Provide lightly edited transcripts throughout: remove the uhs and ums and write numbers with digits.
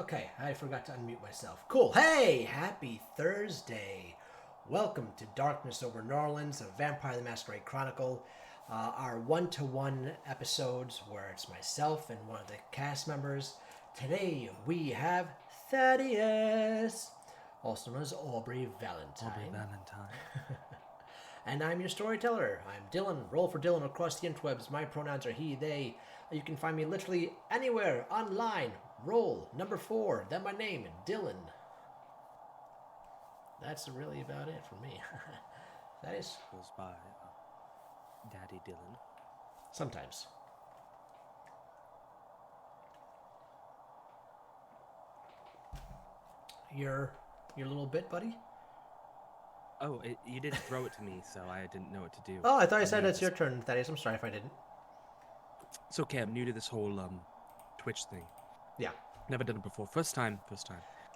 Okay, I forgot to unmute myself. Cool. Hey, happy Thursday. Welcome to Darkness Over New Orleans, a Vampire the Masquerade Chronicle. Our one-to-one episodes where it's myself and one of the cast members. Today we have Thaddeus, also known as Aubrey Valentine. Aubrey Valentine. And I'm your storyteller. I'm Dylan. Roll for Dylan across the interwebs. My pronouns are he, they. You can find me literally anywhere online. Roll, number 4, then my name, Dylan. That's really about it for me. That is... Goes by Daddy Dylan. Sometimes. Your little bit, buddy? Oh, you didn't throw it to me, so I didn't know what to do. Oh, I thought I said it's your turn, Thaddeus. I'm sorry if I didn't. It's okay, I'm new to this whole Twitch thing. Yeah. Never done it before. First time.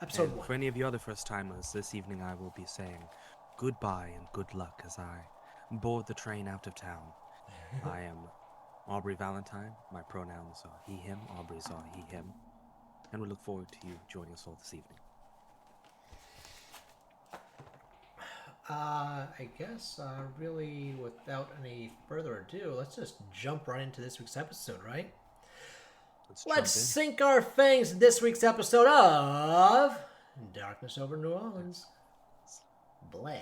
Episode And 1. for any of you other first timers, this evening I will be saying goodbye and good luck as I board the train out of town. I am Aubrey Valentine. My pronouns are he, him. Aubrey's are he, him. And we look forward to you joining us all this evening. I guess, really, without any further ado, let's just jump right into this week's episode, right? Let's sink our fangs in this week's episode of Darkness Over New Orleans. Bleh.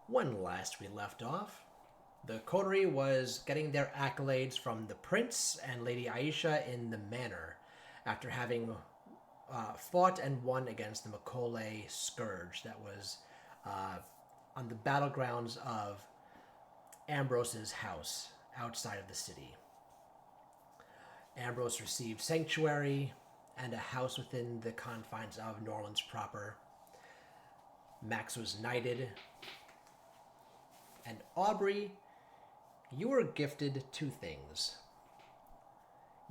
When last we left off, the coterie was getting their accolades from the prince and Lady Aisha in the manor after having fought and won against the Macaulay Scourge that was on the battlegrounds of Ambrose's house outside of the city. Ambrose received sanctuary and a house within the confines of New Orleans proper. Max was knighted. And Aubrey, you were gifted 2 things.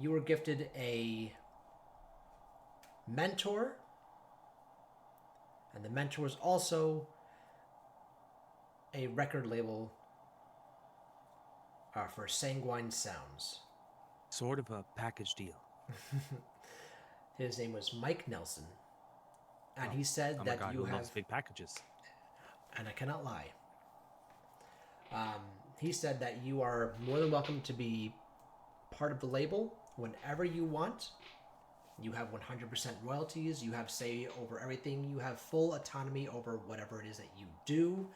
You were gifted a mentor, and the mentor was also a record label for Sanguine Sounds. Sort of a package deal. His name was Mike Nelson, and he said that God, you who have loves big packages. And I cannot lie. He said that you are more than welcome to be part of the label whenever you want. You have 100% royalties. You have say over everything. You have full autonomy over whatever it is that you do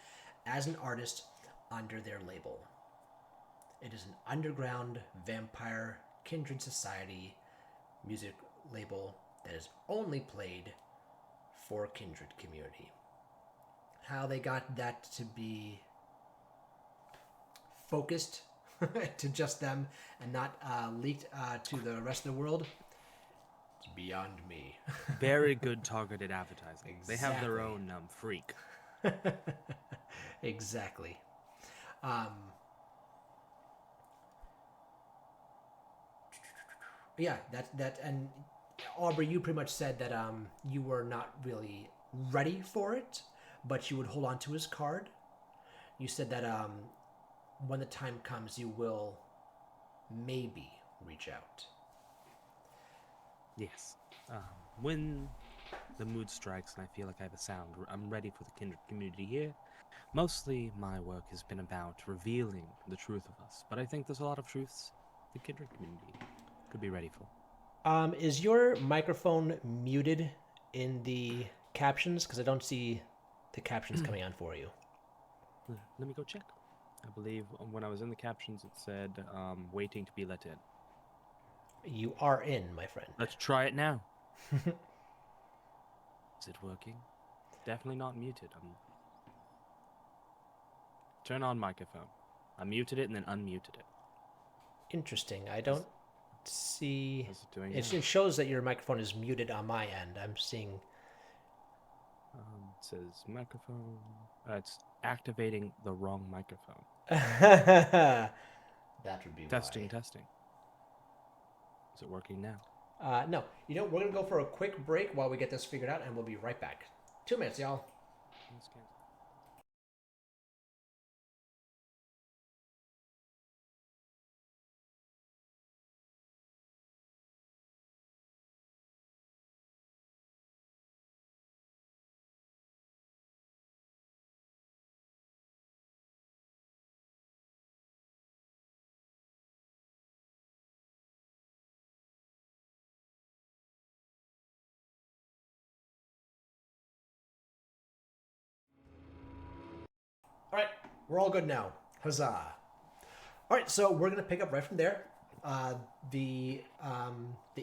as an artist under their label. It is an underground vampire kindred society music label that is only played for kindred community. How they got that to be focused to just them and not leaked to the rest of the world, it's beyond me. Very good targeted advertising. Exactly. They have their own freak. Exactly. Yeah, that and Aubrey, you pretty much said that you were not really ready for it, but you would hold on to his card. You said that when the time comes, you will maybe reach out. Yes. When The mood strikes, and I feel like I have a sound. I'm ready for the kindred community here. Mostly, my work has been about revealing the truth of us, but I think there's a lot of truths the kindred community could be ready for. Is your microphone muted in the captions? Because I don't see the captions coming on for you. Let me go check. I believe when I was in the captions, it said waiting to be let in. You are in, my friend. Let's try it now. Is it working? Definitely not muted. Turn on microphone. I muted it and then unmuted it. Interesting. I don't see. How's it doing It now? shows that your microphone is muted on my end. I'm seeing. It says microphone. It's activating the wrong microphone. That would be Testing, why. testing. Is it working now? No. You know, we're going to go for a quick break while we get this figured out, and we'll be right back. 2 minutes, y'all. Let's cancel. All right, we're all good now. Huzzah! All right, so we're gonna pick up right from there. The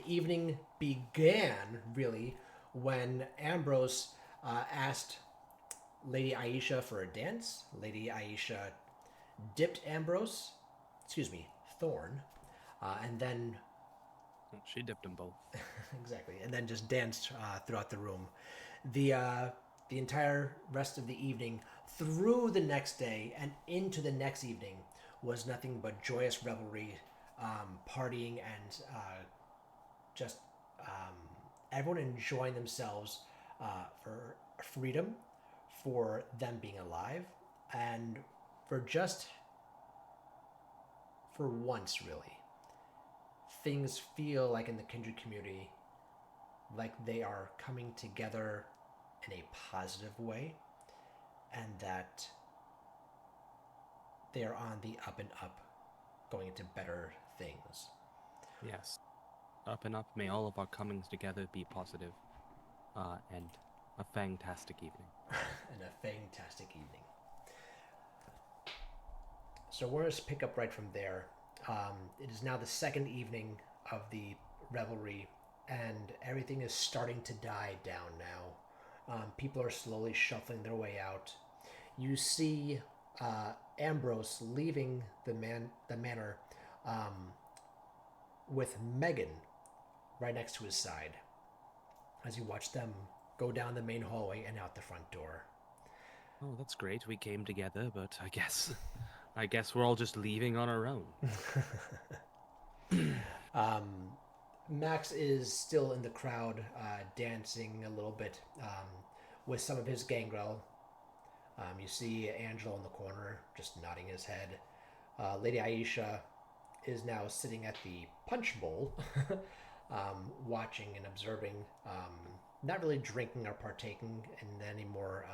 evening began really when Ambrose asked Lady Aisha for a dance. Lady Aisha dipped Ambrose, excuse me, Thorn, and then Oh, she dipped them both. exactly, and then just danced throughout the room. The entire rest of the evening, through the next day and into the next evening, was nothing but joyous revelry, partying, and just everyone enjoying themselves for freedom, for them being alive, and for just for once, really, things feel like in the kindred community like they are coming together in a positive way, and that they are on the up and up, going into better things. Yes. Up and up. May all of our comings together be positive, and a fantastic evening. And a fantastic evening. So we're going to pick up right from there. It is now the second evening of the revelry, and everything is starting to die down now. People are slowly shuffling their way out. You see Ambrose leaving the manor with Megan right next to his side as you watch them go down the main hallway and out the front door. Oh, that's great. We came together, but I guess we're all just leaving on our own. Max is still in the crowd, dancing a little bit with some of his gangrel. You see Angelo in the corner, just nodding his head. Lady Aisha is now sitting at the punch bowl, watching and observing, not really drinking or partaking in any more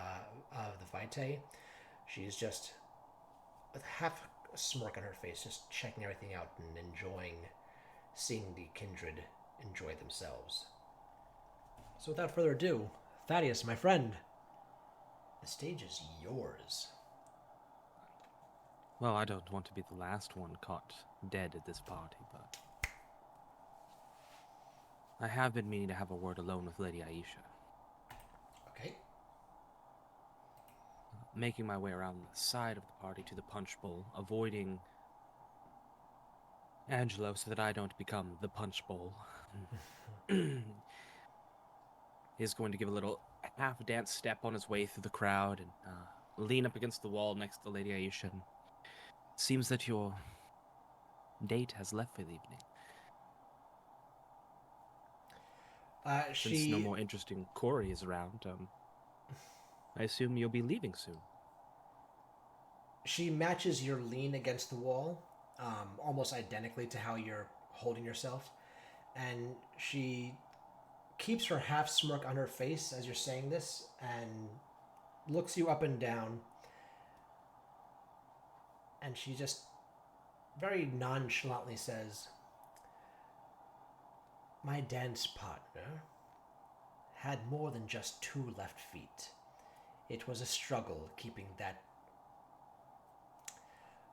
of the vitae. She's just with half a smirk on her face, just checking everything out and enjoying seeing the kindred enjoy themselves. So without further ado, Thaddeus, my friend, the stage is yours. Well, I don't want to be the last one caught dead at this party, but I have been meaning to have a word alone with Lady Aisha. Okay. Making my way around the side of the party to the punch bowl, avoiding Angelo so that I don't become the punch bowl. He's going to give a little half dance step on his way through the crowd and lean up against the wall next to Lady Aisha. And seems that your date has left for the evening. Since no more interesting Corey is around, I assume you'll be leaving soon. She matches your lean against the wall, almost identically to how you're holding yourself, and she keeps her half smirk on her face as you're saying this and looks you up and down. And she just very nonchalantly says, "My dance partner had more than just 2 left feet. It was a struggle keeping that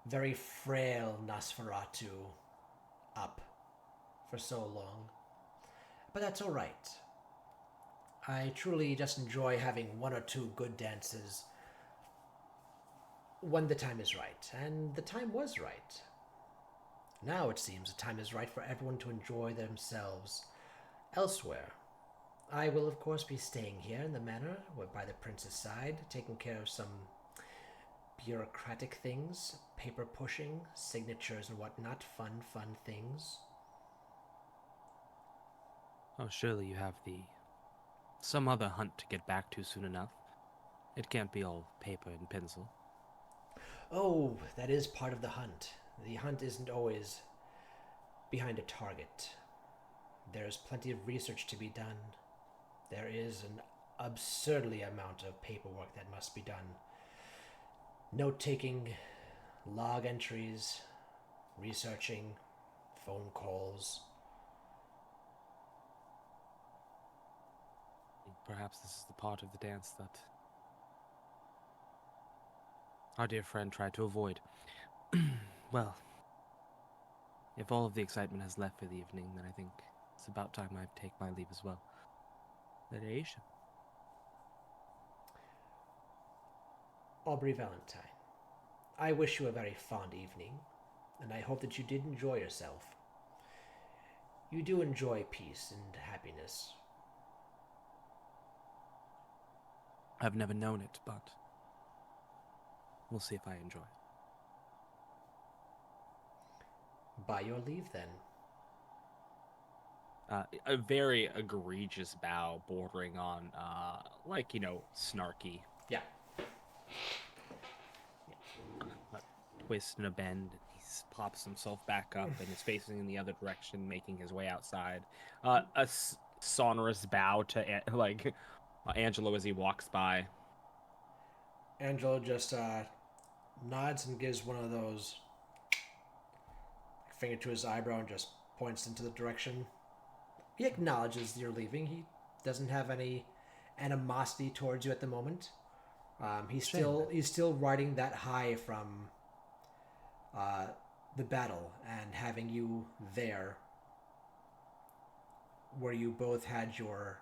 very frail Nosferatu up for so long. But that's all right. I truly just enjoy having 1 or 2 good dances when the time is right, and the time was right. Now it seems the time is right for everyone to enjoy themselves elsewhere. I will, of course, be staying here in the manor by the prince's side, taking care of some bureaucratic things, paper pushing, signatures and whatnot, fun things." Oh, surely you have some other hunt to get back to soon enough. It can't be all paper and pencil. "Oh, that is part of the hunt. The hunt isn't always behind a target. There's plenty of research to be done. There is an absurdly amount of paperwork that must be done. Note taking, log entries, researching, phone calls." Perhaps this is the part of the dance that our dear friend tried to avoid. Well, if all of the excitement has left for the evening, then I think it's about time I take my leave as well. Aisha. "Aubrey Valentine, I wish you a very fond evening, and I hope that you did enjoy yourself. You do enjoy peace and happiness." I've never known it, but we'll see if I enjoy it. "By your leave, then." A very egregious bow bordering on, snarky. Yeah. A twist and a bend. He pops himself back up and is facing in the other direction, making his way outside. Sonorous bow to, Angelo as he walks by. Angelo just nods and gives one of those finger to his eyebrow and just points into the direction. He acknowledges you're leaving. He doesn't have any animosity towards you at the moment. He's still riding that high from the battle and having you there, where you both had your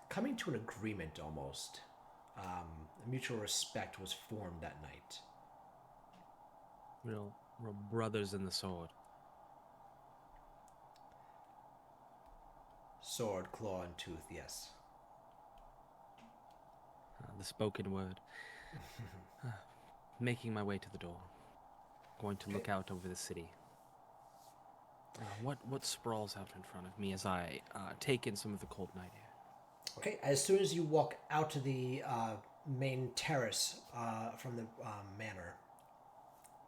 coming to an agreement almost. Mutual respect was formed that night. Real brothers in the sword. Sword, claw, and tooth, yes. The spoken word. Making my way to the door. Going to look out over the city. What sprawls out in front of me as I take in some of the cold night air? Okay, as soon as you walk out to the main terrace from the manor,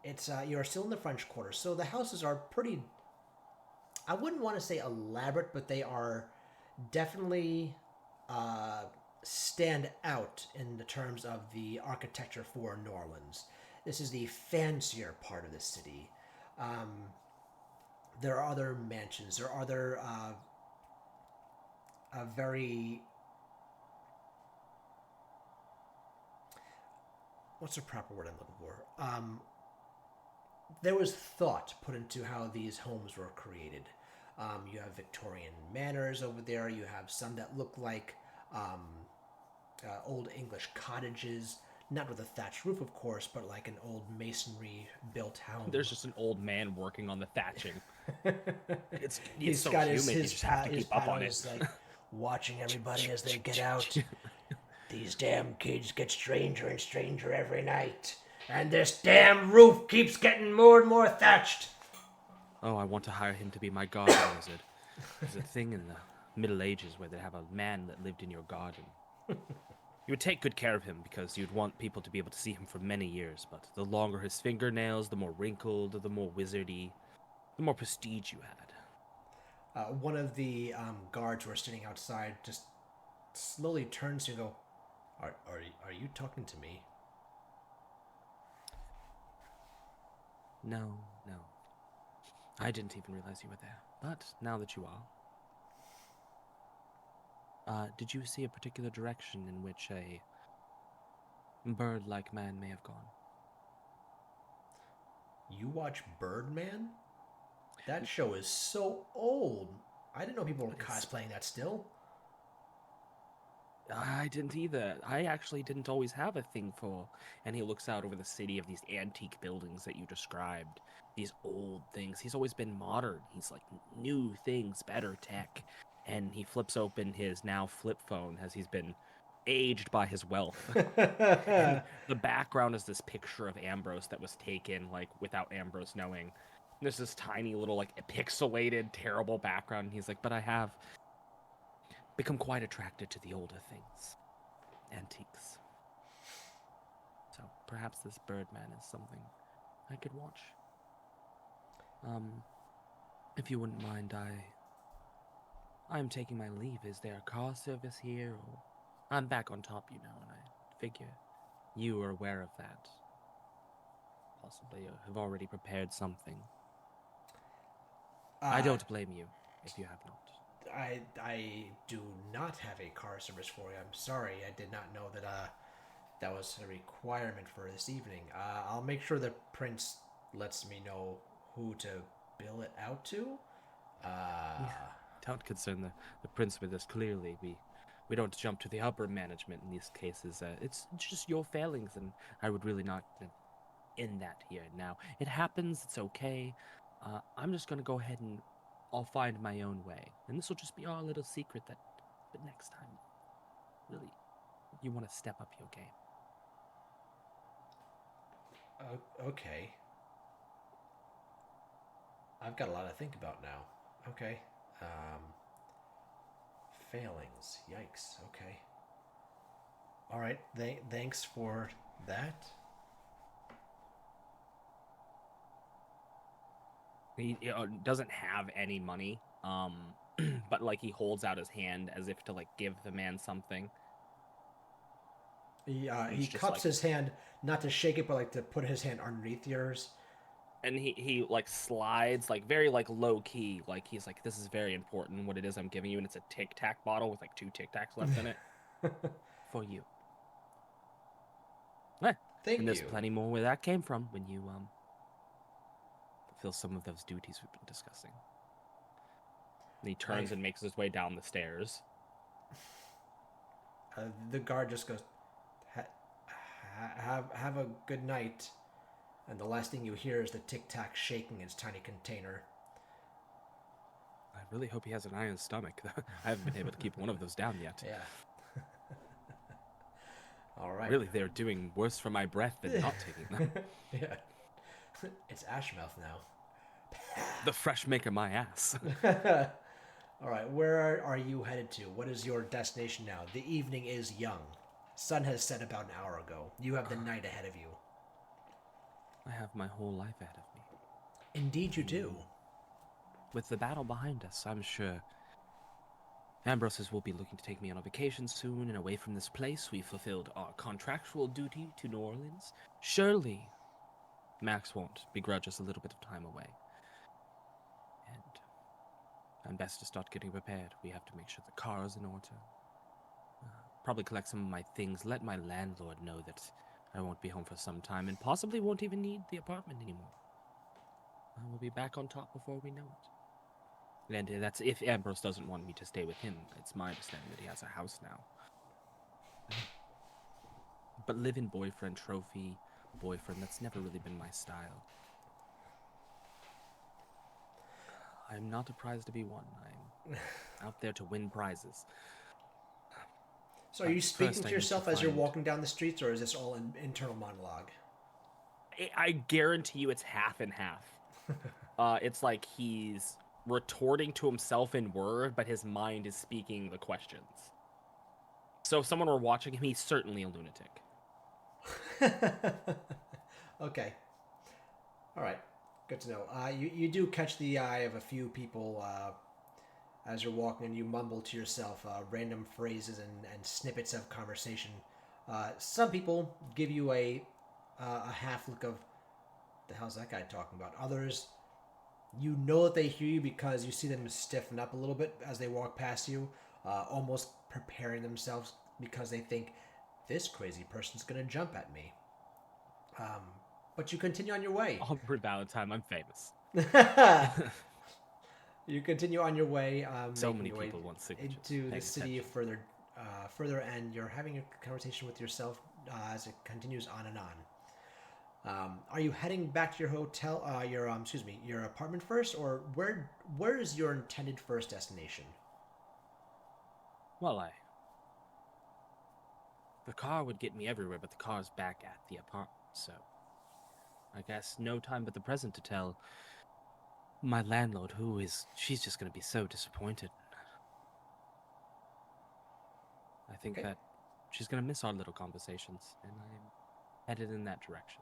it's you're still in the French Quarter, so the houses are pretty. I wouldn't want to say elaborate, but they are definitely stand out in the terms of the architecture for New Orleans. This is the fancier part of the city. There are other mansions. There are other very what's the proper word I'm looking for? There was thought put into how these homes were created. You have Victorian manors over there. You have some that look like old English cottages, not with a thatched roof, of course, but like an old masonry built house. There's just an old man working on the thatching. It's He's so got humid, you his just have to keep up on it. like watching everybody as they get out. These damn kids get stranger and stranger every night. And this damn roof keeps getting more and more thatched. Oh, I want to hire him to be my garden wizard. There's a thing in the Middle Ages where they have a man that lived in your garden. You would take good care of him because you'd want people to be able to see him for many years, but the longer his fingernails, the more wrinkled, the more wizardy, the more prestige you had. One of the guards who are sitting outside just slowly turns to go, are you talking to me? No, no. I didn't even realize you were there. But now that you are, did you see a particular direction in which a bird-like man may have gone? You watch Birdman? That show is so old. I didn't know people were It's cosplaying that still. I didn't either. I actually didn't always have a thing for. And he looks out over the city of these antique buildings that you described, these old things. He's always been modern. He's like new things, better tech. And he flips open his now flip phone as he's been aged by his wealth. And the background is this picture of Ambrose that was taken like without Ambrose knowing. There's this tiny little like pixelated terrible background. And he's like, but I have become quite attracted to the older things, antiques. So perhaps this Birdman is something I could watch. If you wouldn't mind, I'm taking my leave. Is there a car service here? Or I'm back on top, and I figure you are aware of that. Possibly have already prepared something. I don't blame you if you have not. I do not have a car service for you. I'm sorry. I did not know that that was a requirement for this evening. I'll make sure the prince lets me know who to bill it out to. Don't concern the prince with this. Clearly, we don't jump to the upper management in these cases. It's just your failings, and I would really not end that here now. It happens. It's okay. I'm just gonna go ahead and I'll find my own way, and this will just be our little secret. But next time, really, you want to step up your game. Okay. I've got a lot to think about now. Okay. Um, Failings. Yikes. Okay. All right. Thanks for that. He doesn't have any money, but like he holds out his hand as if to like give the man something. He cups his hand, not to shake it, but like to put his hand underneath yours. And he like slides like very like low key, like he's like, this is very important what it is I'm giving you, and it's a Tic Tac bottle with like 2 Tic Tacs left in it for you. Thank and there's you. plenty more where that came from when you fulfill some of those duties we've been discussing. And he turns and makes his way down the stairs. The guard just goes, have a good night. And the last thing you hear is the Tic Tac shaking its tiny container. I really hope he has an iron stomach. I haven't been able to keep one of those down yet. Yeah. All right. Really, they're doing worse for my breath than not taking them. Yeah. It's Ashmouth now. The fresh make of my ass. All right, where are you headed to? What is your destination now? The evening is young. Sun has set about an hour ago. You have the night ahead of you. I have my whole life ahead of me. Indeed you do. With the battle behind us, I'm sure Ambroses will be looking to take me on a vacation soon and away from this place. We fulfilled our contractual duty to New Orleans. Surely Max won't begrudge us a little bit of time away. And best to start getting prepared. We have to make sure the car is in order. Probably collect some of my things. Let my landlord know that I won't be home for some time and possibly won't even need the apartment anymore. I will be back on top before we know it. And that's if Ambrose doesn't want me to stay with him. It's my understanding that he has a house now. But live-in boyfriend, trophy boyfriend, that's never really been my style. I'm not a prize to be won. I'm out there to win prizes. So are you speaking to yourself as you're walking down the streets, or is this all an internal monologue? I guarantee you it's half and half. It's like he's retorting to himself in word, but his mind is speaking the questions. So if someone were watching him, he's certainly a lunatic. Okay. All right. Good to know. You do catch the eye of a few people as you're walking and you mumble to yourself random phrases and snippets of conversation. Some people give you a half look of the hell's that guy talking about. Others, you know that they hear you because you see them stiffen up a little bit as they walk past you, almost preparing themselves because they think this crazy person's gonna jump at me. Um, but you continue on your way. Aubrey Valentine, I'm famous. You continue on your way, So making many your way people want signatures. into the Paying city attention. further, and you're having a conversation with yourself as it continues on and on. Are you heading back to your hotel, your apartment first, or where is your intended first destination? Well, the car would get me everywhere, but the car's back at the apartment, so I guess no time but the present to tell my landlord, she's just gonna be so disappointed. I think Okay. that she's gonna miss our little conversations, and I'm headed in that direction.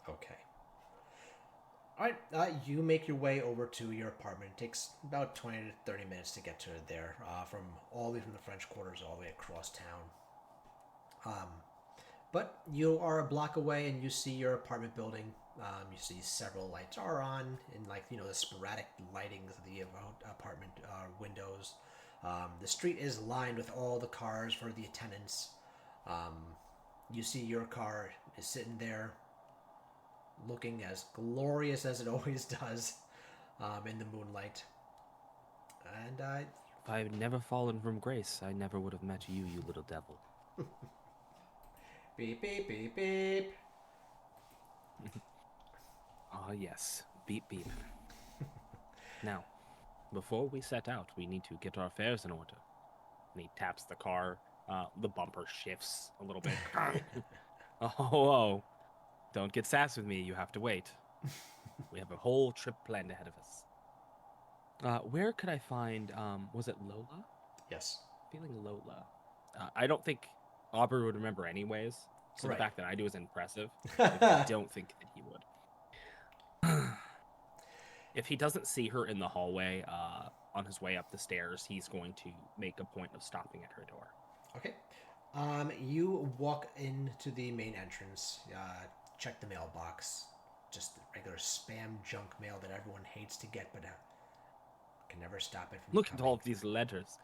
Okay. All right. You make your way over to your apartment. It takes about 20 to 30 minutes to get to there, from all the way from the French Quarters all the way across town. Um, But you are a block away and you see your apartment building. You see several lights are on, and like the sporadic lightings of the apartment windows. The street is lined with all the cars for the attendants. Um, you see your car is sitting there, looking as glorious as it always does, in the moonlight. And If I had never fallen from grace, I never would have met you, you little devil. beep beep beep beep. Ah, yes. Beep, beep. Now, before we set out, we need to get our affairs in order. And he taps the car. The bumper shifts a little bit. Oh, don't get sass with me. You have to wait. We have a whole trip planned ahead of us. Where could I find, was it Lola? Yes. Feeling Lola. I don't think Aubrey would remember anyways. So Right. the fact that I do is impressive. I don't think that he would. If he doesn't see her in the hallway on his way up the stairs, he's going to make a point of stopping at her door. Okay. You walk into the main entrance, check the mailbox. Just the regular spam junk mail that everyone hates to get, but can never stop it from Look at coming. all of these letters.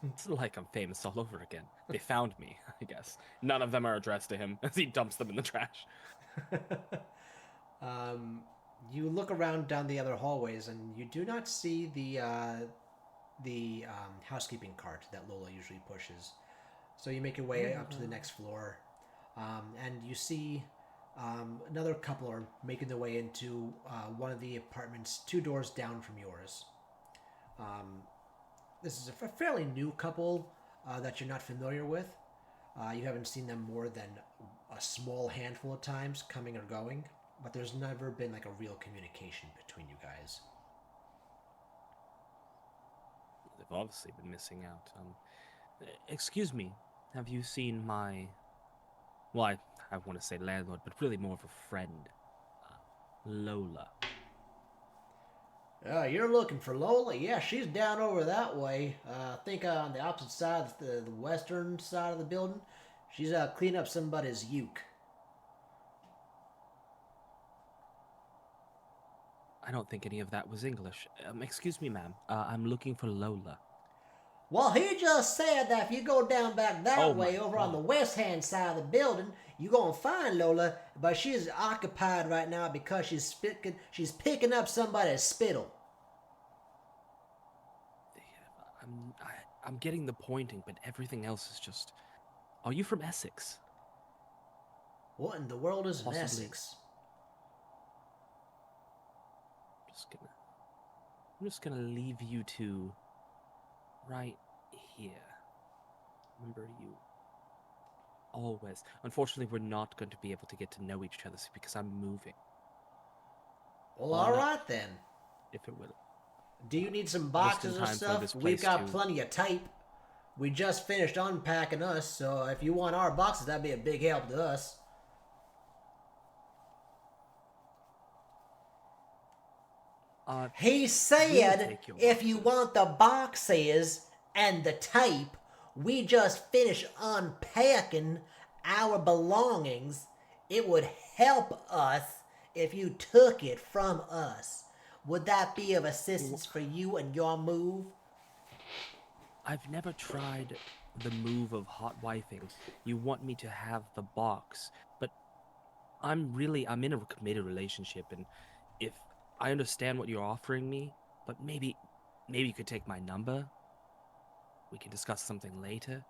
It's like I'm famous all over again. They found me, I guess. None of them are addressed to him as he dumps them in the trash. um, you look around down the other hallways, and you do not see the housekeeping cart that Lola usually pushes. So you make your way up to the next floor, and you see another couple are making their way into one of the apartments 2 doors down from yours. This is a fairly new couple that you're not familiar with. You haven't seen them more than a small handful of times coming or going, but there's never been like a real communication between you guys. They've obviously been missing out. Excuse me, have you seen my... Well, I want to say landlord, but really more of a friend. Lola. You're looking for Lola? Yeah, she's down over that way. I think on the opposite side, the western side of the building. She's cleaning up somebody's uke. I don't think any of that was English. Excuse me, ma'am. I'm looking for Lola. Well, he just said that if you go down back that Oh way my over on the God. west hand side of the building, you're gonna find Lola, but she's occupied right now because she's picking up somebody's spittle. I'm getting the pointing, but everything else is just... Are you from Essex? What in the world is an Possibly. Essex? I'm just gonna leave you two right here. Remember, you always... Unfortunately, we're not going to be able to get to know each other because I'm moving. Well, Why not? alright then. If it will. Do you need some Just in boxes or time for stuff? this We've place got to- plenty of tape. We just finished unpacking us, so if you want our boxes, that'd be a big help to us. He We'll said take your if you boxes. want the boxes and the tape, we just finished unpacking our belongings. It would help us if you took it from us. Would that be of assistance for you and your move? I've never tried the move of hot wifing. You want me to have the box, but I'm in a committed relationship, and if I understand what you're offering me, but maybe you could take my number. We can discuss something later.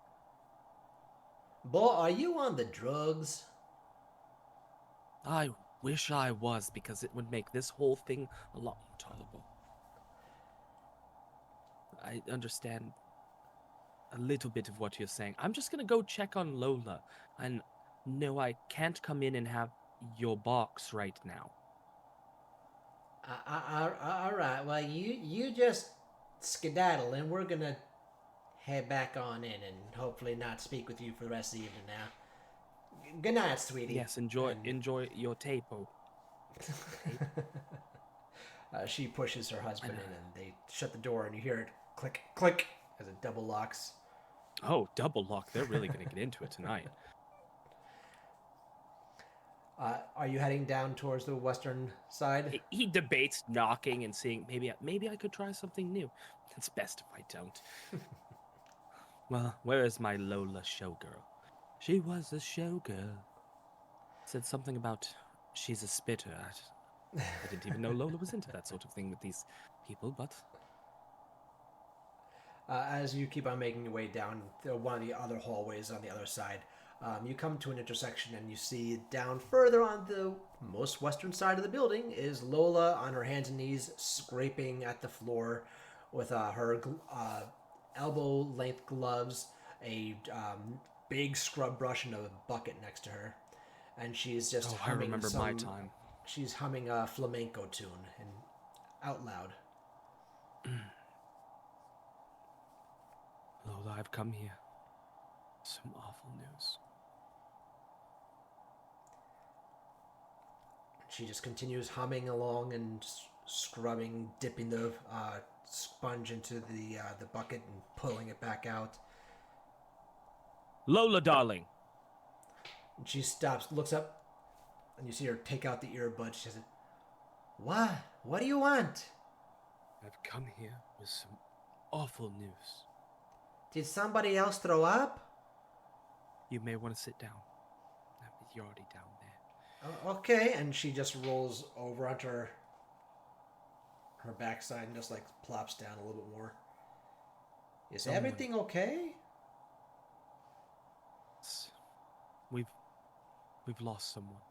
Boy, are you on the drugs? I wish I was, because it would make this whole thing a lot more tolerable. I understand a little bit of what you're saying. I'm just gonna go check on Lola, and no, I can't come in and have your box right now. All right. Well, you just skedaddle, and we're gonna head back on in, and hopefully not speak with you for the rest of the evening. Now, good night, sweetie. Yes, enjoy your tape. Oh, She pushes her husband and, in, and they shut the door, and you hear it click, click as it double locks. oh, double lock. They're really gonna get into it tonight. Are you heading down towards the western side? He debates knocking and seeing maybe I could try something new. It's best if I don't. Well, where is my Lola showgirl? She was a showgirl. Said something about she's a spitter. I didn't even know Lola was into that sort of thing with these people, but As you keep on making your way down one of the other hallways on the other side, you come to an intersection and you see down further on the most western side of the building is Lola on her hands and knees scraping at the floor with her elbow length gloves, a big scrub brush, and a bucket next to her. And she's just oh, I humming remember my time. She's humming a flamenco tune and out loud. Lola, I've come here. Some awful news. She just continues humming along and scrubbing, dipping the sponge into the bucket and pulling it back out. Lola, darling. And she stops, looks up, and you see her take out the earbud. She says, "What? What do you want? I've come here with some awful news. Did somebody else throw up?" You may want to sit down. You're already down there. "Oh, okay." And she just rolls over onto her backside and just like plops down a little bit more. Is everything okay? We've lost someone.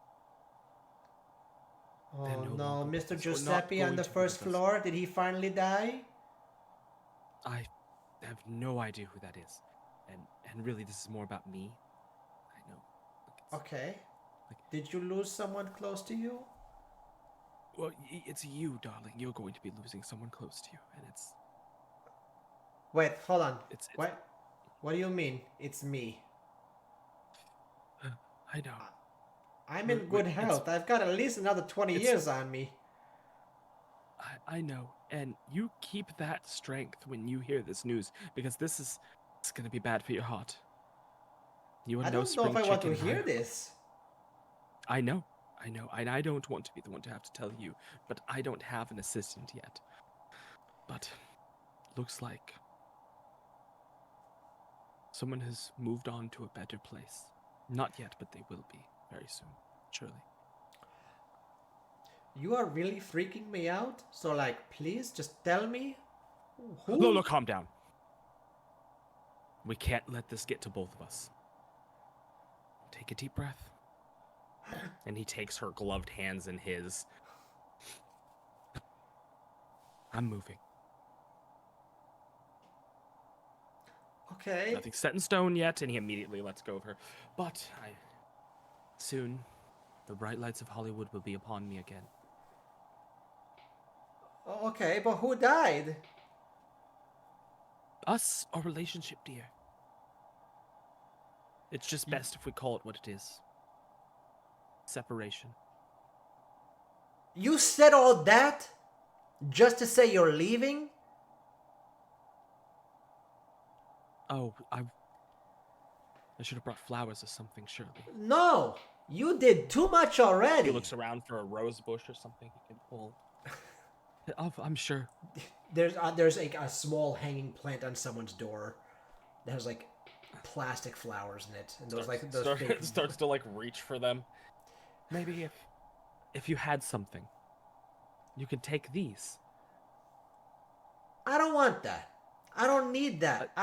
Oh They're no no, longer with Mr. us. We're not Giuseppe on going the to be first with us. floor. Did he finally die? I have no idea who that is. And really, this is more about me. I know. Okay. Did you lose someone close to you? Well, it's you, darling. You're going to be losing someone close to you, and it's Wait, hold on. It's- What? What do you mean? It's me. I know. I'm in Wait, good it's- health. I've got at least another 20 it's- years on me. I know, and you keep that strength when you hear this news, because it's gonna be bad for your heart. You are I no don't know spring if I want to chicken, hear right? this. I know, and I don't want to be the one to have to tell you, but I don't have an assistant yet. But looks like someone has moved on to a better place. Not yet, but they will be very soon, surely. You are really freaking me out. So, like, please just tell me who. Lola, calm down. We can't let this get to both of us. Take a deep breath. And he takes her gloved hands in his. I'm moving. Okay. Nothing's set in stone yet, and he immediately lets go of her. But soon, the bright lights of Hollywood will be upon me again. Okay, but who died? Us, our relationship, dear. It's just best if we call it what it is. Separation. You said all that? Just to say you're leaving? Oh, I should have brought flowers or something, surely. No! You did too much He already. looks around for a rose bush or something he can pull. I'm sure. There's like a small hanging plant on someone's door that has like plastic flowers in it, and those fake. Starts to like reach for them. Maybe if you had something, you could take these. I don't want that. I don't need that.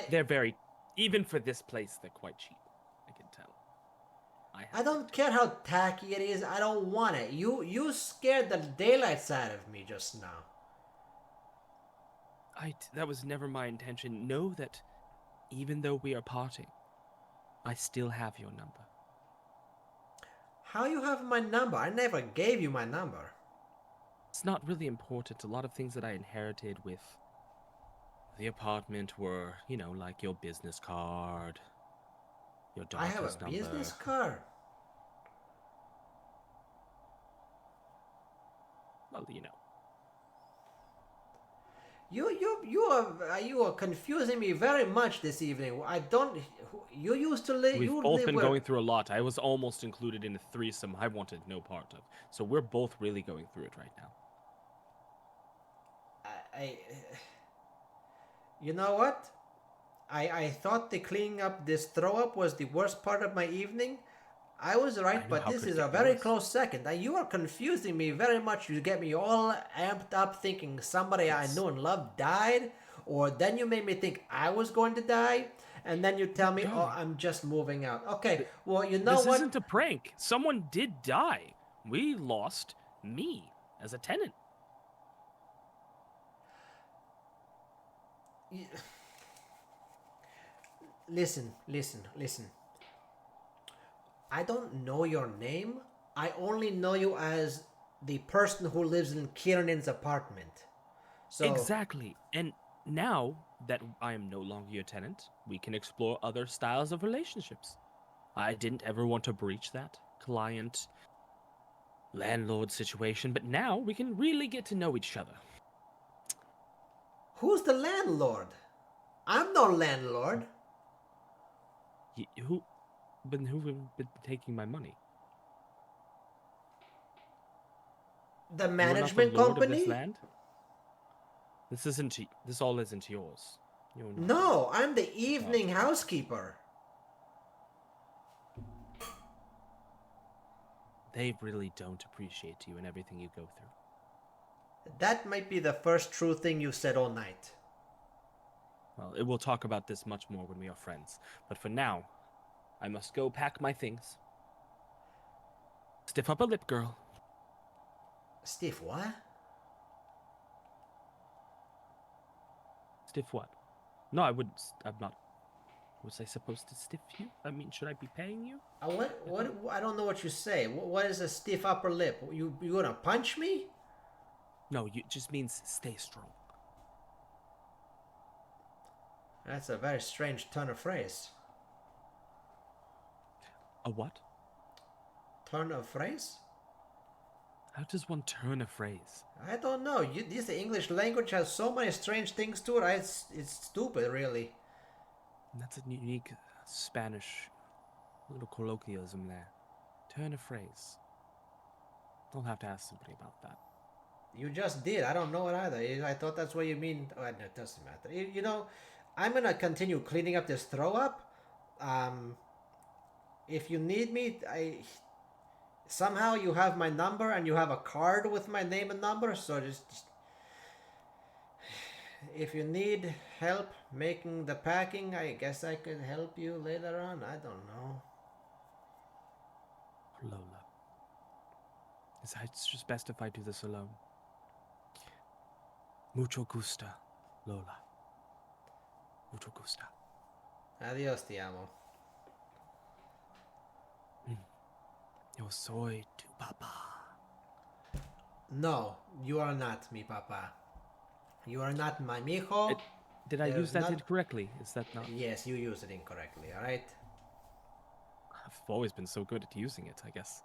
They're very, even for this place, they're quite cheap. I can tell. I don't care how tacky it is. I don't want it. You scared the daylights out of me just now. That was never my intention. Know that even though we are parting, I still have your number. How you have my number? I never gave you my number. It's not really important. A lot of things that I inherited with the apartment were, like your business card, your I have daughter's a number. business card. Well, You are confusing me very much this evening. I don't. You used to live. We've both been going through a lot. I was almost included in a threesome I wanted no part of. So we're both really going through it right now. You know what? I thought the cleaning up this throw up was the worst part of my evening. I was right, but this is a very close second. You are confusing me very much. You get me all amped up thinking somebody I knew and loved died, or then you made me think I was going to die, and then you tell me, oh, I'm just moving out. Okay, well, you know what? This isn't a prank. Someone did die. We lost me as a tenant. Listen. I don't know your name. I only know you as the person who lives in Kiernan's apartment. So exactly. And now that I am no longer your tenant, we can explore other styles of relationships. I didn't ever want to breach that client-landlord situation, but now we can really get to know each other. Who's the landlord? I'm no landlord. Who have been taking my money? The management company? Of this land? This all isn't yours. No, I'm the evening housekeeper. They really don't appreciate you and everything you go through. That might be the first true thing you've said all night. Well, we'll talk about this much more when we are friends. But for now, I must go pack my things. Stiff upper lip, girl. Stiff what? Stiff what? No, I'm not. Was I supposed to stiff you? I mean, should I be paying you? What? I don't know what you say. What is a stiff upper lip? You gonna punch me? No, it just means stay strong. That's a very strange turn of phrase. A what? Turn of phrase? How does one turn a phrase? I don't know. The English language has so many strange things to it. It's stupid, really. That's a unique Spanish little colloquialism there. Turn a phrase. I'll have to ask somebody about that. You just did. I don't know it either. I thought that's what you mean. Oh, it doesn't matter. I'm gonna continue cleaning up this throw up. If you need me, somehow you have my number and you have a card with my name and number. So just if you need help making the packing, I guess I could help you later on. I don't know. Lola, it's just best if I do this alone. Mucho gusta, Lola. Mucho gusta. Adios, ti amo. Yo soy tu papa. No, you are not mi papa. You are not my mijo. Did I use that incorrectly? Is that not? Yes, you used it incorrectly, alright? I've always been so good at using it, I guess.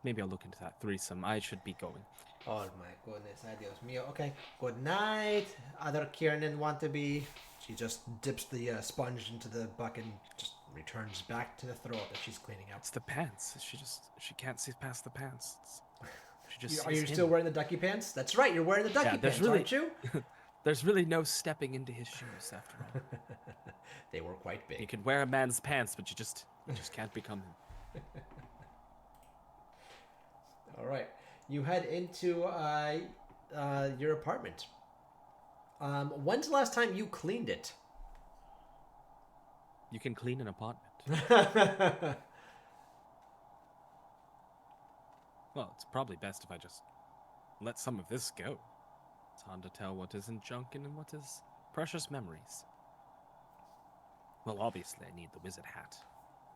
maybe I'll look into that threesome. I should be going. Oh my goodness, adios mio. Okay, good night. Other Kiernan want to be. She just dips the sponge into the bucket and just returns back to the throat that she's cleaning up. It's the pants. She can't see past the pants. She just Are you sees still him. wearing the ducky pants? That's right, you're wearing the ducky there's pants, really- aren't you? There's really no stepping into his shoes after all. They were quite You big. can wear a man's pants, but you just can't become him. All right, you head into your apartment. When's the last time you cleaned it? You can clean an apartment. Well, it's probably best if I just let some of this go. It's hard to tell what isn't junk and what is precious memories. Well, obviously, I need the wizard hat.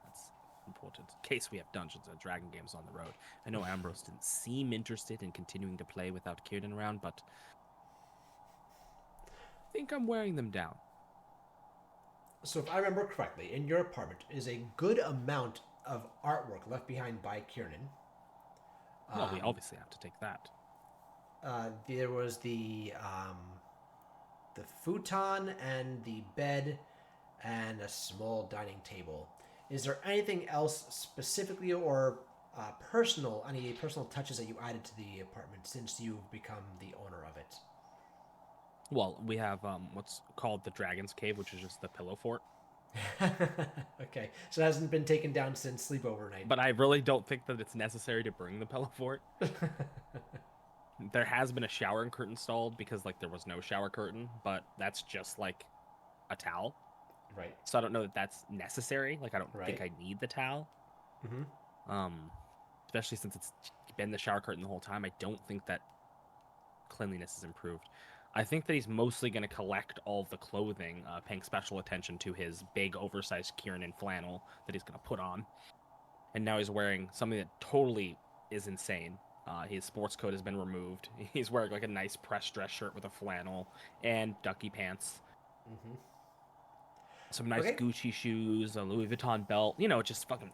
That's important. In case we have Dungeons and Dragon games on the road. I know Ambrose didn't seem interested in continuing to play without Kieran around, but I think I'm wearing them down. So if I remember correctly, in your apartment is a good amount of artwork left behind by Kiernan. Well, we obviously have to take that. There was the futon and the bed and a small dining table. Is there anything else specifically or any personal touches that you added to the apartment since you've become the owner of it? Well, we have what's called the Dragon's Cave, which is just the pillow fort. Okay, so it hasn't been taken down since sleepover night. But I really don't think that it's necessary to bring the pillow fort. There has been a shower curtain installed because there was no shower curtain, but that's just a towel. Right. So I don't know that that's necessary. I don't think Right. I need the towel. Mm-hmm. Especially since it's been the shower curtain the whole time. I don't think that cleanliness is improved. I think that he's mostly going to collect all of the clothing, paying special attention to his big, oversized Kieran flannel that he's going to put on. And now he's wearing something that totally is insane. His sports coat has been removed. He's wearing a nice pressed dress shirt with a flannel and ducky pants. Mm-hmm. Some nice Okay. Gucci shoes, a Louis Vuitton belt. Just fucking...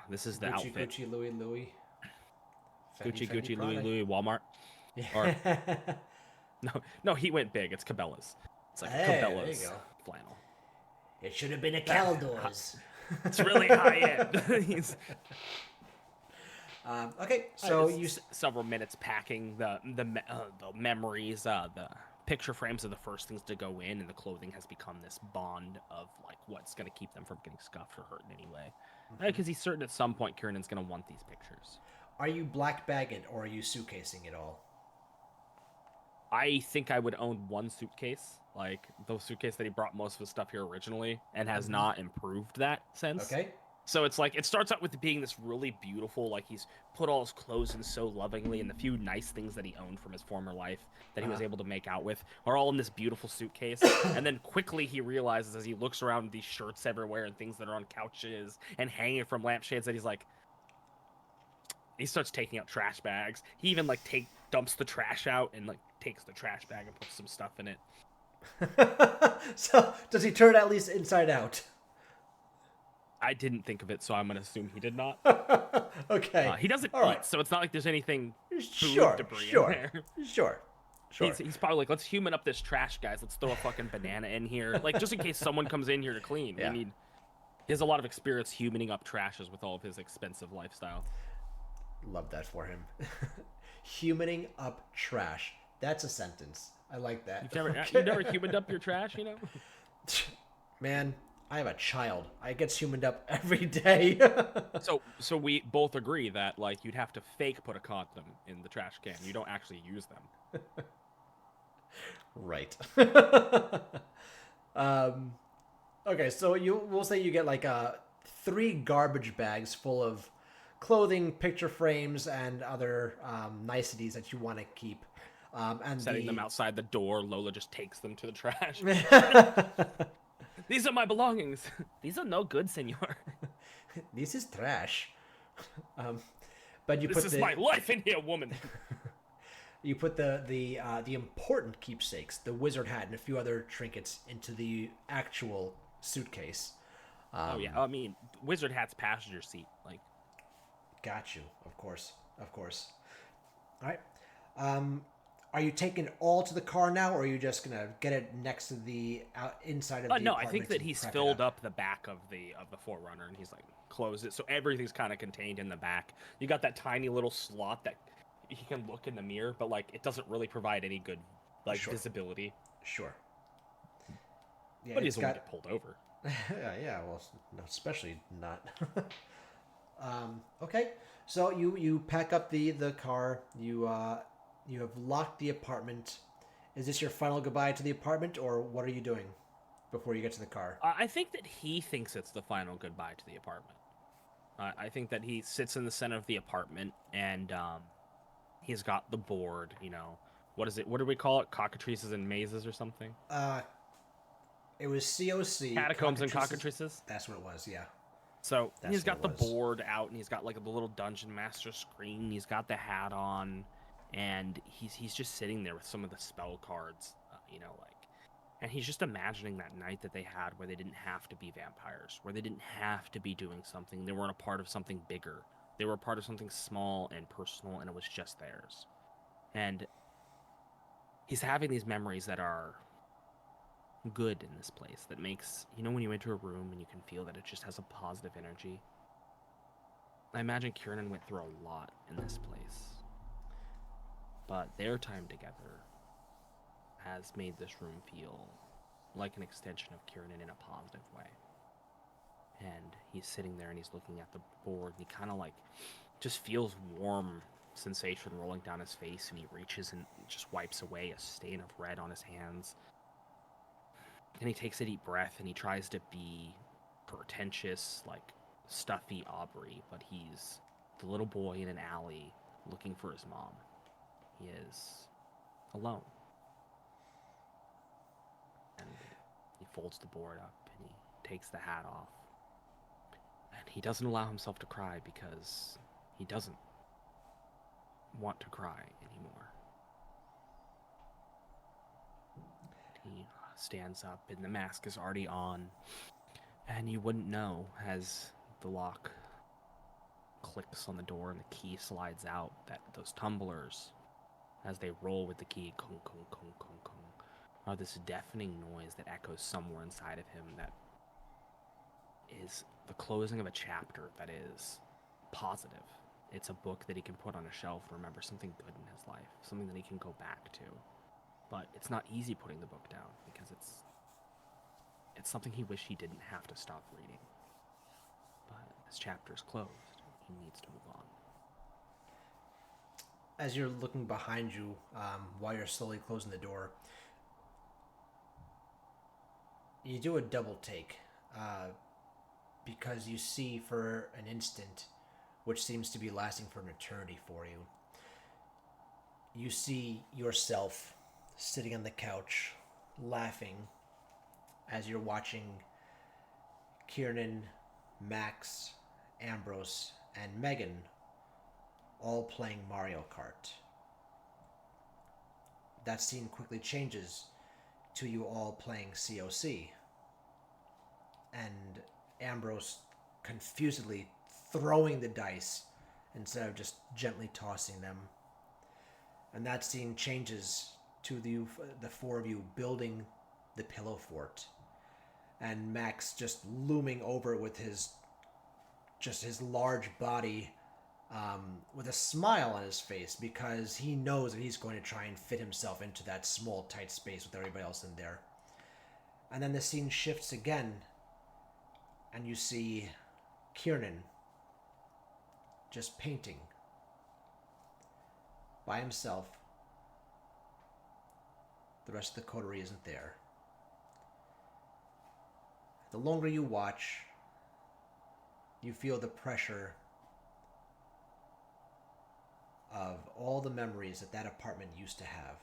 This is the Gucci, outfit. Gucci, Louis, Louis. Gucci, Fendi, Gucci, Prada. Louis, Walmart. Or- No, he went big. It's Cabela's. It's Hey, there you Cabela's go. flannel. It should have been a Caldors. It's really high end. He's Okay, so it's you several minutes packing the memories, the picture frames are the first things to go in, and the clothing has become this bond of what's going to keep them from getting scuffed or hurt in any way. Because he's certain at some point Kieran's going to want these pictures. are you black bagging or are you suitcasing it all? I think I would own one suitcase, the suitcase that he brought most of his stuff here originally, and has not improved that since. Okay. So it's it starts out with it being this really beautiful, he's put all his clothes in so lovingly, and the few nice things that he owned from his former life that he was able to make out with are all in this beautiful suitcase. And then quickly he realizes as he looks around these shirts everywhere and things that are on couches and hanging from lampshades that he starts taking out trash bags. He even dumps the trash out and takes the trash bag and puts some stuff in it. So does he turn at least inside out? I didn't think of it, so I'm gonna assume he did not. Okay. He doesn't All eat, right. so it's not like there's anything food Sure, debris sure, in there. sure. He's probably let's human up this trash, guys. Let's throw a fucking banana in here, just in case someone comes in here to clean. Yeah. He has a lot of experience humaning up trashes with all of his expensive lifestyle. Love that for him. Humaning up trash. That's a sentence. I like that. You've never humaned up your trash, Man, I have a child. I gets humaned up every day. So we both agree that you'd have to fake put a condom in the trash can. You don't actually use them. Right. Okay, so we'll say you get 3 garbage bags full of clothing, picture frames, and other niceties that you want to keep. And Setting them outside the door, Lola just takes them to the trash. them. These are my belongings. These are no good, senor. This is trash. But you This put is my life in here, woman. you put the important keepsakes, the wizard hat, and a few other trinkets into the actual suitcase. Oh yeah, I mean, wizard hat's passenger seat. Got you, of course. Of course. All right. Are you taking it all to the car now, or are you just gonna get it next to the inside of the No, I think apartment that and he's prep it filled up? up the back of the Forerunner, and he's like closed it, so everything's kind of contained in the back. You got that tiny little slot that he can look in the mirror, but like it doesn't really provide any good like Sure. visibility. Sure. Yeah, But he it's doesn't want got. to get pulled over. Yeah. Well, no, especially not. Okay. So you pack up the car. You have locked the apartment. Is this your final goodbye to the apartment, or what are you doing before you get to the car? I think that he thinks it's the final goodbye to the apartment. I think that he sits in the center of the apartment and he's got the board. What is it? What do we call it? Cockatrices and mazes or something? Uh, it was COC. Catacombs and Cockatrices. Cockatrices. That's what it was. Yeah. So That's he's what got it the was. board out, and he's got like the little dungeon master screen. He's got the hat on, and he's just sitting there with some of the spell cards, and he's just imagining that night that they had where they didn't have to be vampires, where they didn't have to be doing something. They weren't a part of something bigger. They were a part of something small and personal, and it was just theirs. And he's having these memories that are good in this place, that makes, when you enter a room and you can feel that it just has a positive energy. I imagine Kiernan went through a lot in this place, but their time together has made this room feel like an extension of Kiernan in a positive way. And he's sitting there and he's looking at the board, and he kind of like just feels warm sensation rolling down his face, and he reaches and just wipes away a stain of red on his hands. And he takes a deep breath and he tries to be pretentious, like stuffy Aubrey, but he's the little boy in an alley looking for his mom. He is alone. And he folds the board up and he takes the hat off. And he doesn't allow himself to cry because he doesn't want to cry anymore. He stands up and the mask is already on. And you wouldn't know as the lock clicks on the door and the key slides out that those tumblers, as they roll with the key, kong, kong, kong, kong, kong, are this deafening noise that echoes somewhere inside of him that is the closing of a chapter that is positive. It's a book that he can put on a shelf and remember something good in his life, something that he can go back to. But it's not easy putting the book down because it's something he wished he didn't have to stop reading. But this chapter is closed. He needs to move on. As you're looking behind you, while you're slowly closing the door, you do a double take, because you see for an instant, which seems to be lasting for an eternity for you, you see yourself sitting on the couch, laughing, as you're watching Kiernan, Max, Ambrose, and Megan all playing Mario Kart. That scene quickly changes to you all playing COC, and Ambrose confusedly throwing the dice instead of just gently tossing them. And that scene changes to the four of you building the pillow fort, and Max just looming over with his large body, with a smile on his face because he knows that he's going to try and fit himself into that small tight space with everybody else in there. And then the scene shifts again, and you see Kiernan just painting by himself. The rest of the coterie isn't there. The longer you watch, you feel the pressure of all the memories that that apartment used to have,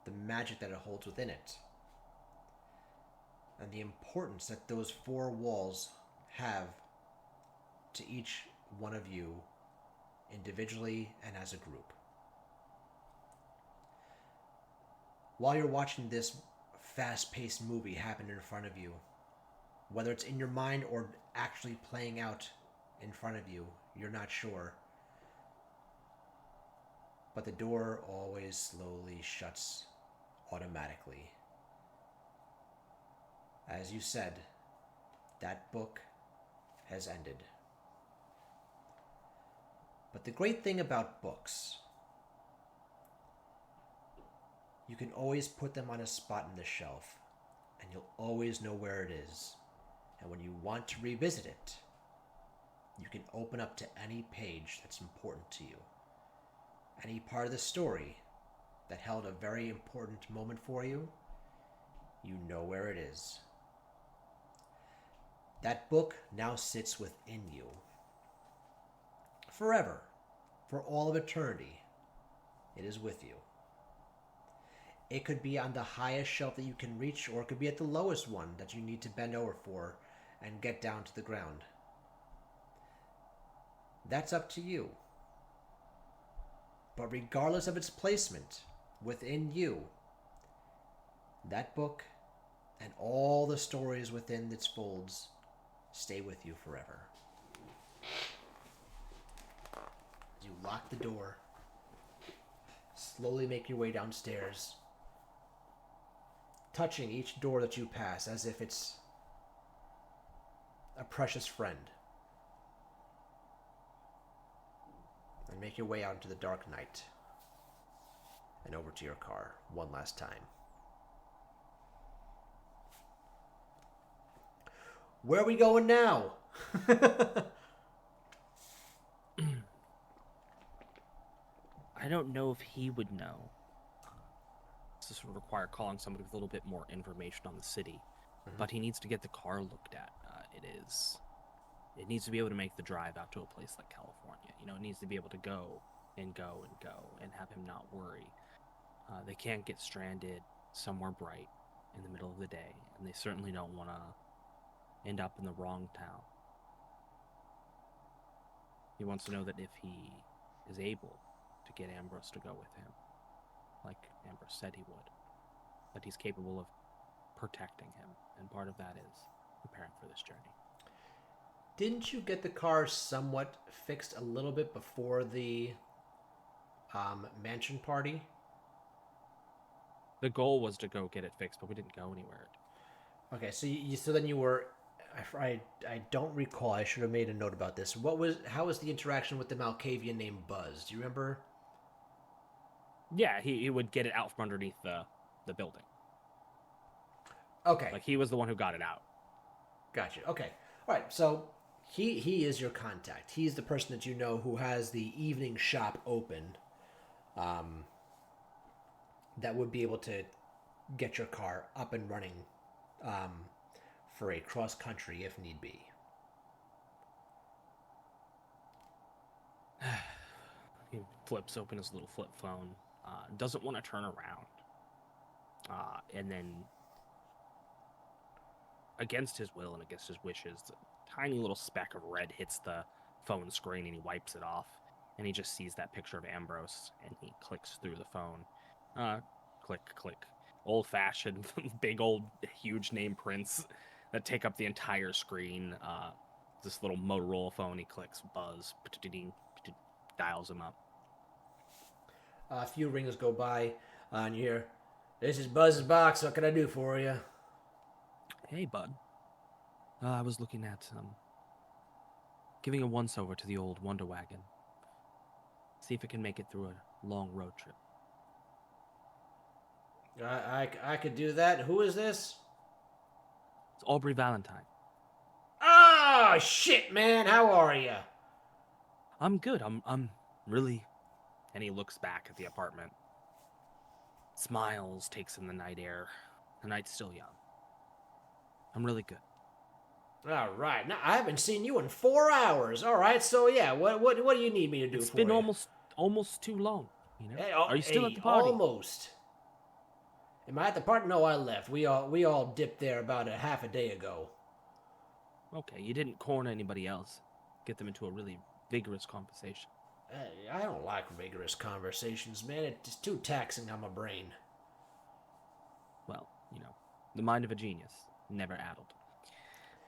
the magic that it holds within it, and the importance that those four walls have to each one of you individually and as a group. While you're watching this fast-paced movie happen in front of you, whether it's in your mind or actually playing out in front of you, you're not sure. but the door always slowly shuts automatically. As you said, that book has ended. But the great thing about books, you can always put them on a spot in the shelf, and you'll always know where it is. And when you want to revisit it, you can open up to any page that's important to you. Any part of the story that held a very important moment for you, you know where it is. That book now sits within you. Forever, for all of eternity, it is with you. It could be on the highest shelf that you can reach, or it could be at the lowest one that you need to bend over for and get down to the ground. That's up to you. But regardless of its placement within you, that book and all the stories within its folds stay with you forever. You lock the door, slowly make your way downstairs, touching each door that you pass as if it's a precious friend, and make your way out into the dark night and over to your car one last time. Where are we going now? I don't know if he would know. This would require calling somebody with a little bit more information on the city. But he needs to get the car looked at. It needs to be able to make the drive out to a place like California. You know, it needs to be able to go and go and go and have him not worry. They can't get stranded somewhere bright in the middle of the day, and they certainly don't want to end up in the wrong town. He wants to know that if he is able to get Ambrose to go with him, like Ambrose said he would, that he's capable of protecting him, and part of that is preparing for this journey. Didn't you get the car somewhat fixed a little bit before the mansion party? The goal was to go get it fixed, but we didn't go anywhere. Okay, so then you were. I don't recall. I should have made a note about this. How was the interaction with the Malkavian named Buzz? Do you remember? Yeah, he would get it out from underneath the building. Okay. Like, he was the one who got it out. Gotcha. Okay. All right. So he is your contact. He's the person that you know who has the evening shop open. That would be able to get your car up and running for a cross country if need be. He flips open his little flip phone, doesn't want to turn around. And then, against his will and against his wishes, a tiny little speck of red hits the phone screen and he wipes it off. And he just sees that picture of Ambrose and he clicks through the phone. Click, click. Old-fashioned, big old, huge name prints that take up the entire screen. This little Motorola phone, he clicks, Buzz, dials him up. A few rings go by, and you hear, "This is Buzz's box. What can I do for you?" Hey, bud. I was looking at giving a once-over to the old Wonder Wagon. See if it can make it through a long road trip. I could do that. Who is this? It's Aubrey Valentine. Oh, shit, man. How are you? I'm good. I'm really... And he looks back at the apartment. Smiles, takes in the night air. The night's still young. I'm really good. All right. Now, I haven't seen you in 4 hours. All right. So, yeah, what do you need me to do It's for been you? almost too long, you know? Hey, Are you still at the party? Almost. Am I at the party? No, I left. We all dipped there about a half a day ago. Okay, you didn't corner anybody else. Get them into a really vigorous conversation. I don't like rigorous conversations, man. It's too taxing on my brain. Well, you know, the mind of a genius, never addled.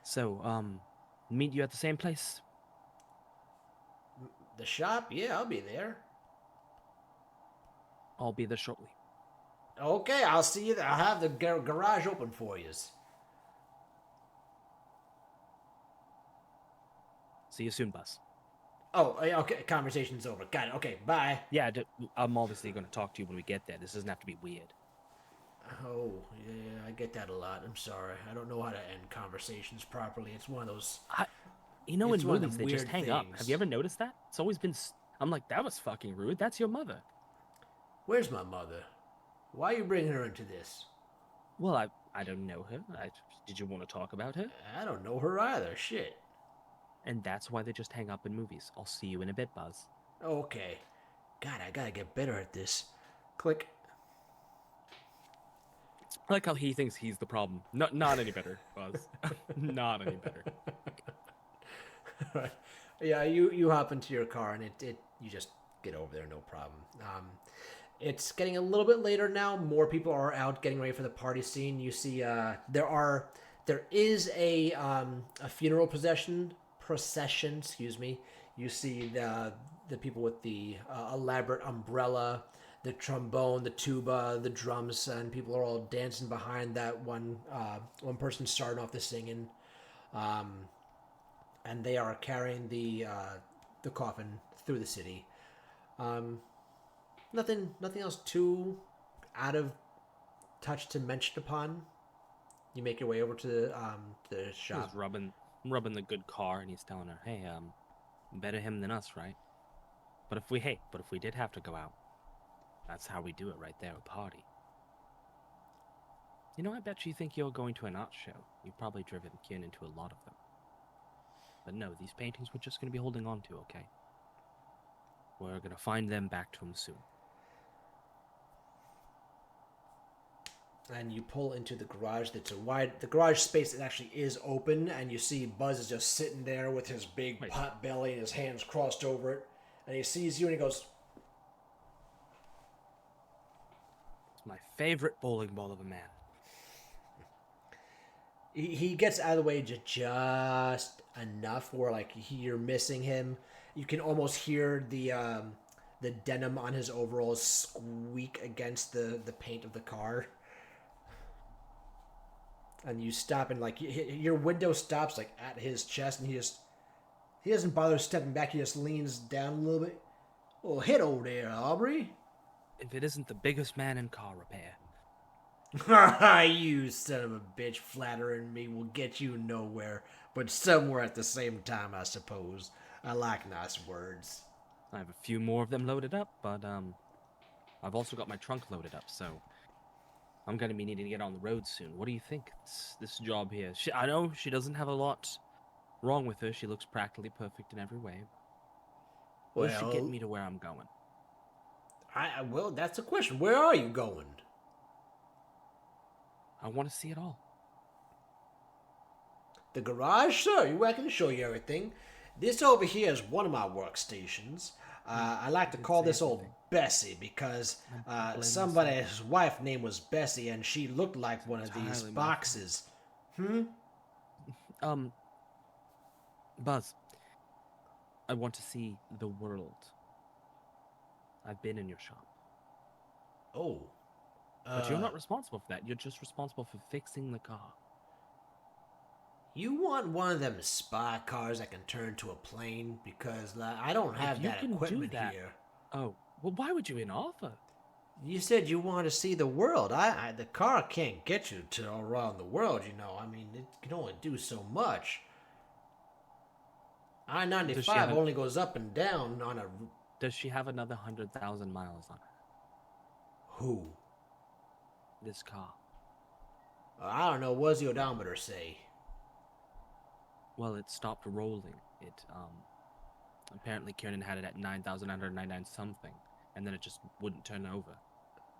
So, meet you at the same place? The shop? Yeah, I'll be there. I'll be there shortly. Okay, I'll see you there. I'll have the garage open for you. See you soon, Buzz. Oh, okay. Conversation's over. Got it. Okay, bye. Yeah, I'm obviously going to talk to you when we get there. This doesn't have to be weird. Oh, yeah, I get that a lot. I'm sorry. I don't know how to end conversations properly. It's one of those. You know, It's in one of the movies, they just weird hang up. things. Have you ever noticed that? It's always been. I'm like, that was fucking rude. That's your mother. Where's my mother? Why are you bringing her into this? Well, I don't know her. Did you want to talk about her? I don't know her either. Shit. And that's why they just hang up in movies. I'll see you in a bit, Buzz. Okay. God, I gotta get better at this. Click. I like how he thinks he's the problem. Not any better, Buzz. Not any better. Yeah, you hop into your car and you just get over there, no problem. It's getting a little bit later now. More people are out getting ready for the party scene. You see, there is a funeral procession. Excuse me. You see the people with the elaborate umbrella, the trombone, the tuba, the drums, and people are all dancing behind that one person starting off the singing. And they are carrying the coffin through the city. Nothing else too out of touch to mention upon. You make your way over to the shop. He's rubbing the good car, and he's telling her, "Hey, better him than us, right? But if we did have to go out, that's how we do it, right there, a party. You know, I bet you think you're going to an art show. You've probably driven Kieran into a lot of them. But no, these paintings we're just going to be holding on to, okay? We're going to find them back to him soon." And you pull into the garage. The garage space that actually is open, and you see Buzz is just sitting there with his big pot belly and his hands crossed over it. And he sees you and he goes, It's my favorite bowling ball of a man. he gets out of the way just enough where like you're missing him. You can almost hear the denim on his overalls squeak against the paint of the car. And you stop and like your window stops like at his chest, and he doesn't bother stepping back. He just leans down a little bit. Oh, hit over there, Aubrey. If it isn't the biggest man in car repair. You son of a bitch, flattering me will get you nowhere, but somewhere at the same time, I suppose. I like nice words. I have a few more of them loaded up, but I've also got my trunk loaded up, so I'm going to be needing to get on the road soon. What do you think? This job here. I know she doesn't have a lot wrong with her. She looks practically perfect in every way. Will she get me to where I'm going? Well, that's the question. Where are you going? I want to see it all. The garage? Sure, I can show you everything. This over here is one of my workstations. I like to call this old Bessie because somebody's wife name was Bessie and she looked like one of these boxes. Buzz, I want to see the world. I've been in your shop. Oh. But you're not responsible for that. You're just responsible for fixing the car. You want one of them spy cars that can turn to a plane? Because I don't have that equipment here. Oh, well, why would you even offer? You said you want to see the world. The car can't get you to around the world, you know. I mean, it can only do so much. I-95 only goes up and down on a... Does she have another 100,000 miles on her? Who? This car. I don't know. What does the odometer say? Well, it stopped rolling. It, apparently Kieran had it at 9,999 something, and then it just wouldn't turn over.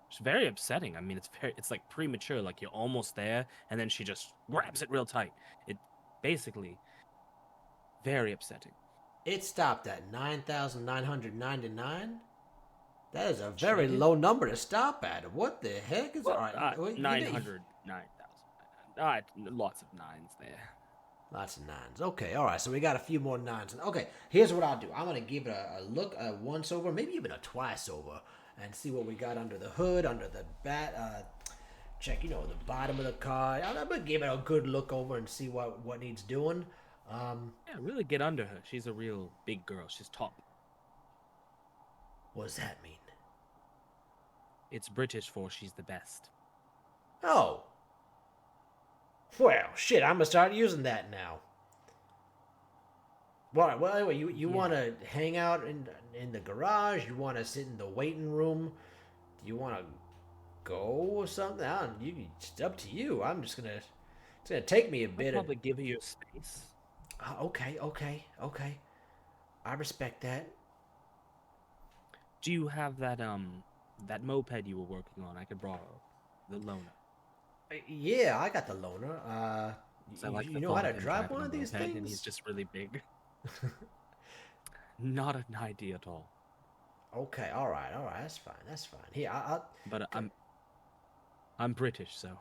It's very upsetting. I mean, it's like premature, like you're almost there, and then she just grabs it real tight. It basically, very upsetting. It stopped at 9,999? That is a very low number to stop at. What the heck is... 900, 9,000. Lots of nines there. Lots of nines. Okay, all right. So we got a few more nines. Okay, here's what I'll do. I'm gonna give it a look, a once over, maybe even a twice over, and see what we got under the hood, under the bat. Check, the bottom of the car. I'm gonna give it a good look over and see what needs doing. Yeah, really get under her. She's a real big girl. She's top. What does that mean? It's British for she's the best. Oh, well, shit. I'm gonna start using that now. Well, anyway, you Yeah. want to hang out in the garage? You want to sit in the waiting room? Do you want to go or something? I don't, it's up to you. I'm just gonna. It's gonna take me a I'll bit. probably give her your space. Okay. I respect that. Do you have that that moped you were working on? I could borrow the loaner. Yeah, I got the loaner. 'Cause I like You the know how thought to of him drive driving one a of these moped, things? and he's just really big. Not an idea at all. Okay, all right. That's fine. Here, I But I'm British, so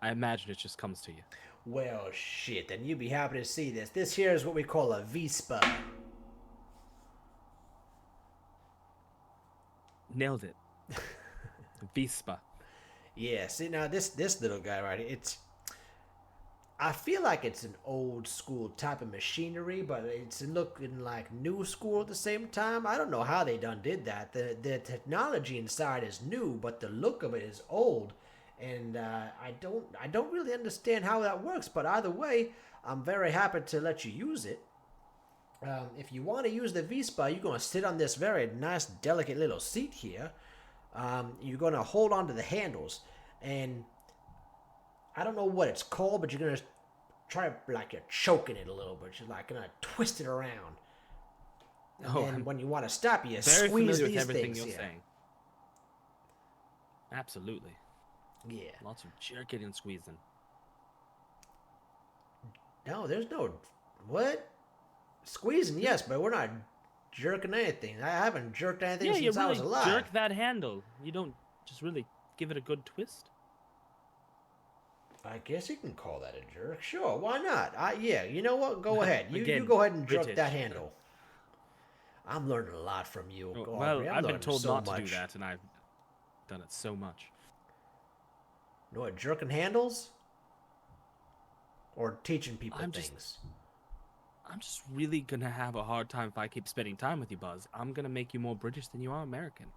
I imagine it just comes to you. well, shit. Then you'd be happy to see this. This here is what we call a Vespa. Nailed it. Vespa. Yeah. See now, this little guy right here. I feel like it's an old school type of machinery, but it's looking like new school at the same time. I don't know how they done did that. The technology inside is new, but the look of it is old, and I don't really understand how that works. But either way, I'm very happy to let you use it. If you want to use the Vespa, you're gonna sit on this very nice, delicate little seat here. You're gonna hold on to the handles, and I don't know what it's called, but you're gonna try like you're choking it a little bit. You're like gonna twist it around, and Oh, then I'm when you want to stop, you very squeeze familiar with these everything things. you're Yeah. saying. Absolutely. Yeah. Lots of jerking and squeezing. No, there's no what squeezing. Yes, but we're not jerking anything. I haven't jerked anything Yeah, you since I was really alive. jerk that handle. You don't just really give it a good twist. I guess you can call that a jerk. Sure, why not? Yeah, you know what? Go ahead. You Again, go ahead and jerk British. that handle. I'm learning a lot from you. Oh, Aubrey. well, I'm I've been learning told so not to much. do that, and I've done it so much. You know what? Jerking handles? Or teaching people I'm things? just- I'm just really gonna have a hard time if I keep spending time with you, Buzz. I'm gonna make you more British than you are American.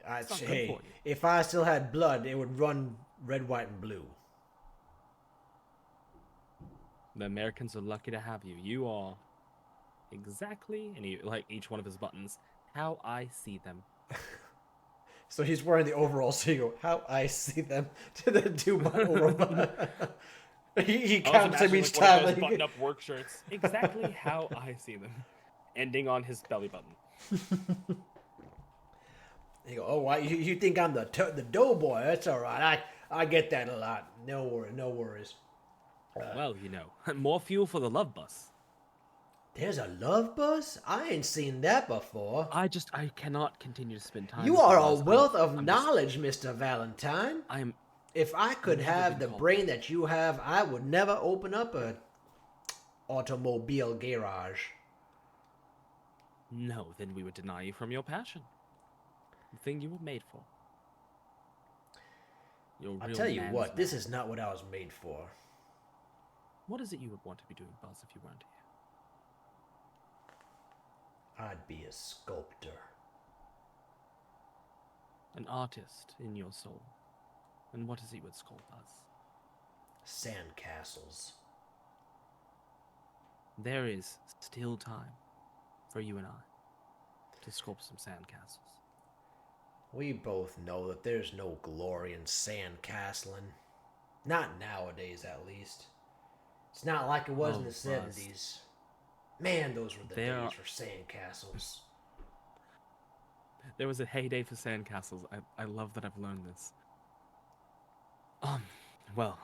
It's not good Hey, for you. if I still had blood, it would run red, white, and blue. The Americans are lucky to have you. You are exactly, and he like each one of his buttons, how I see them. So he's wearing the overalls, so you go, how I see them to the two button over. He I also counts them imagine, each like, one of time. those like, button-up work shirts. Exactly how I see them, ending on his belly button. you go, oh, why, you think I'm the doughboy? That's all right. I get that a lot. No worries. Well, more fuel for the love bus. There's a love bus? I ain't seen that before. I cannot continue to spend time. You with are a Buzz. wealth of I'm just- knowledge, Mr. Valentine. I'm If I could never have been the called brain that you have, I would never open up a automobile garage. No, then we would deny you from your passion. The thing you were made for. Your I'll real tell you man's what, this man. is not what I was made for. What is it you would want to be doing, Buzz, if you weren't here? I'd be a sculptor. An artist in your soul. And what is it you would sculpt, Buzz? Sandcastles. There is still time for you and I to sculpt some sandcastles. We both know that there's no glory in sandcastling. Not nowadays, at least. It's not like it was in the Buzz. 70s. Man, those were the There days are- for sandcastles. There was a heyday for sandcastles. I love that I've learned this. Well,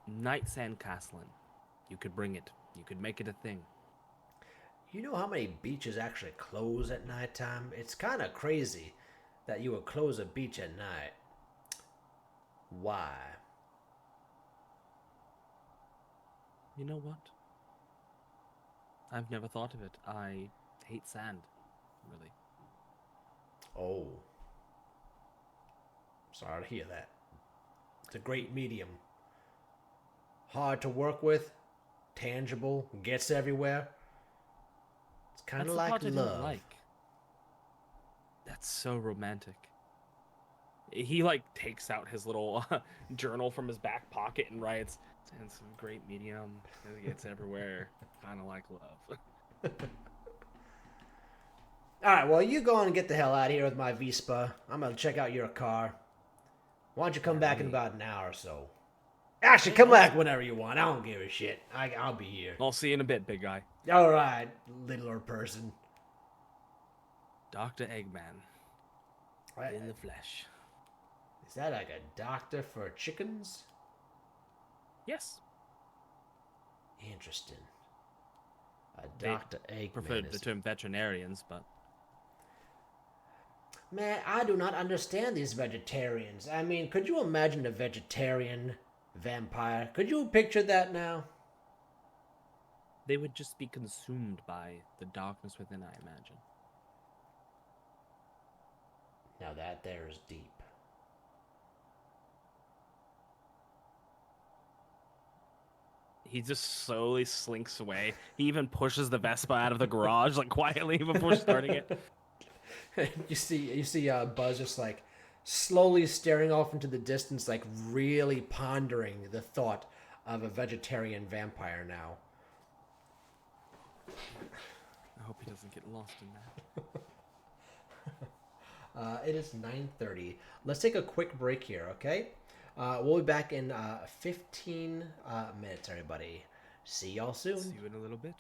night sandcastling. You could bring it. You could make it a thing. You know how many beaches actually close at nighttime? It's kind of crazy that you would close a beach at night. Why? You know what? I've never thought of it. I hate sand, really. Oh, sorry to hear that. It's a great medium. Hard to work with, tangible, gets everywhere. It's kind That's of the like part I don't love. like. That's so romantic. He like takes out his little journal from his back pocket and writes, "And some great medium. It gets everywhere. Kind of like love." All right, well, you go on and get the hell out of here with my Vespa. I'm gonna check out your car. Why don't you come Yeah, back let in me. about an hour or so? Actually, Yeah, come back whenever you want. I don't give a shit. I'll be here. I'll see you in a bit, big guy. All right, littler person. Dr. Eggman in the Is flesh. that like a doctor for chickens? Yes, Interesting. A they Dr. Eggman preferred the is. term veterinarians, but Man, I do not understand these vegetarians. I mean, could you imagine a vegetarian vampire? Could you picture that now? they would just be consumed by the darkness within, I imagine. Now that there is deep. He just slowly slinks away. He even pushes the Vespa out of the garage, like quietly before starting it. you see Buzz just like slowly staring off into the distance, like really pondering the thought of a vegetarian vampire now. I hope he doesn't get lost in that. It is 9:30. Let's take a quick break here, okay? We'll be back in 15 minutes, everybody. See y'all soon. See you in a little bit.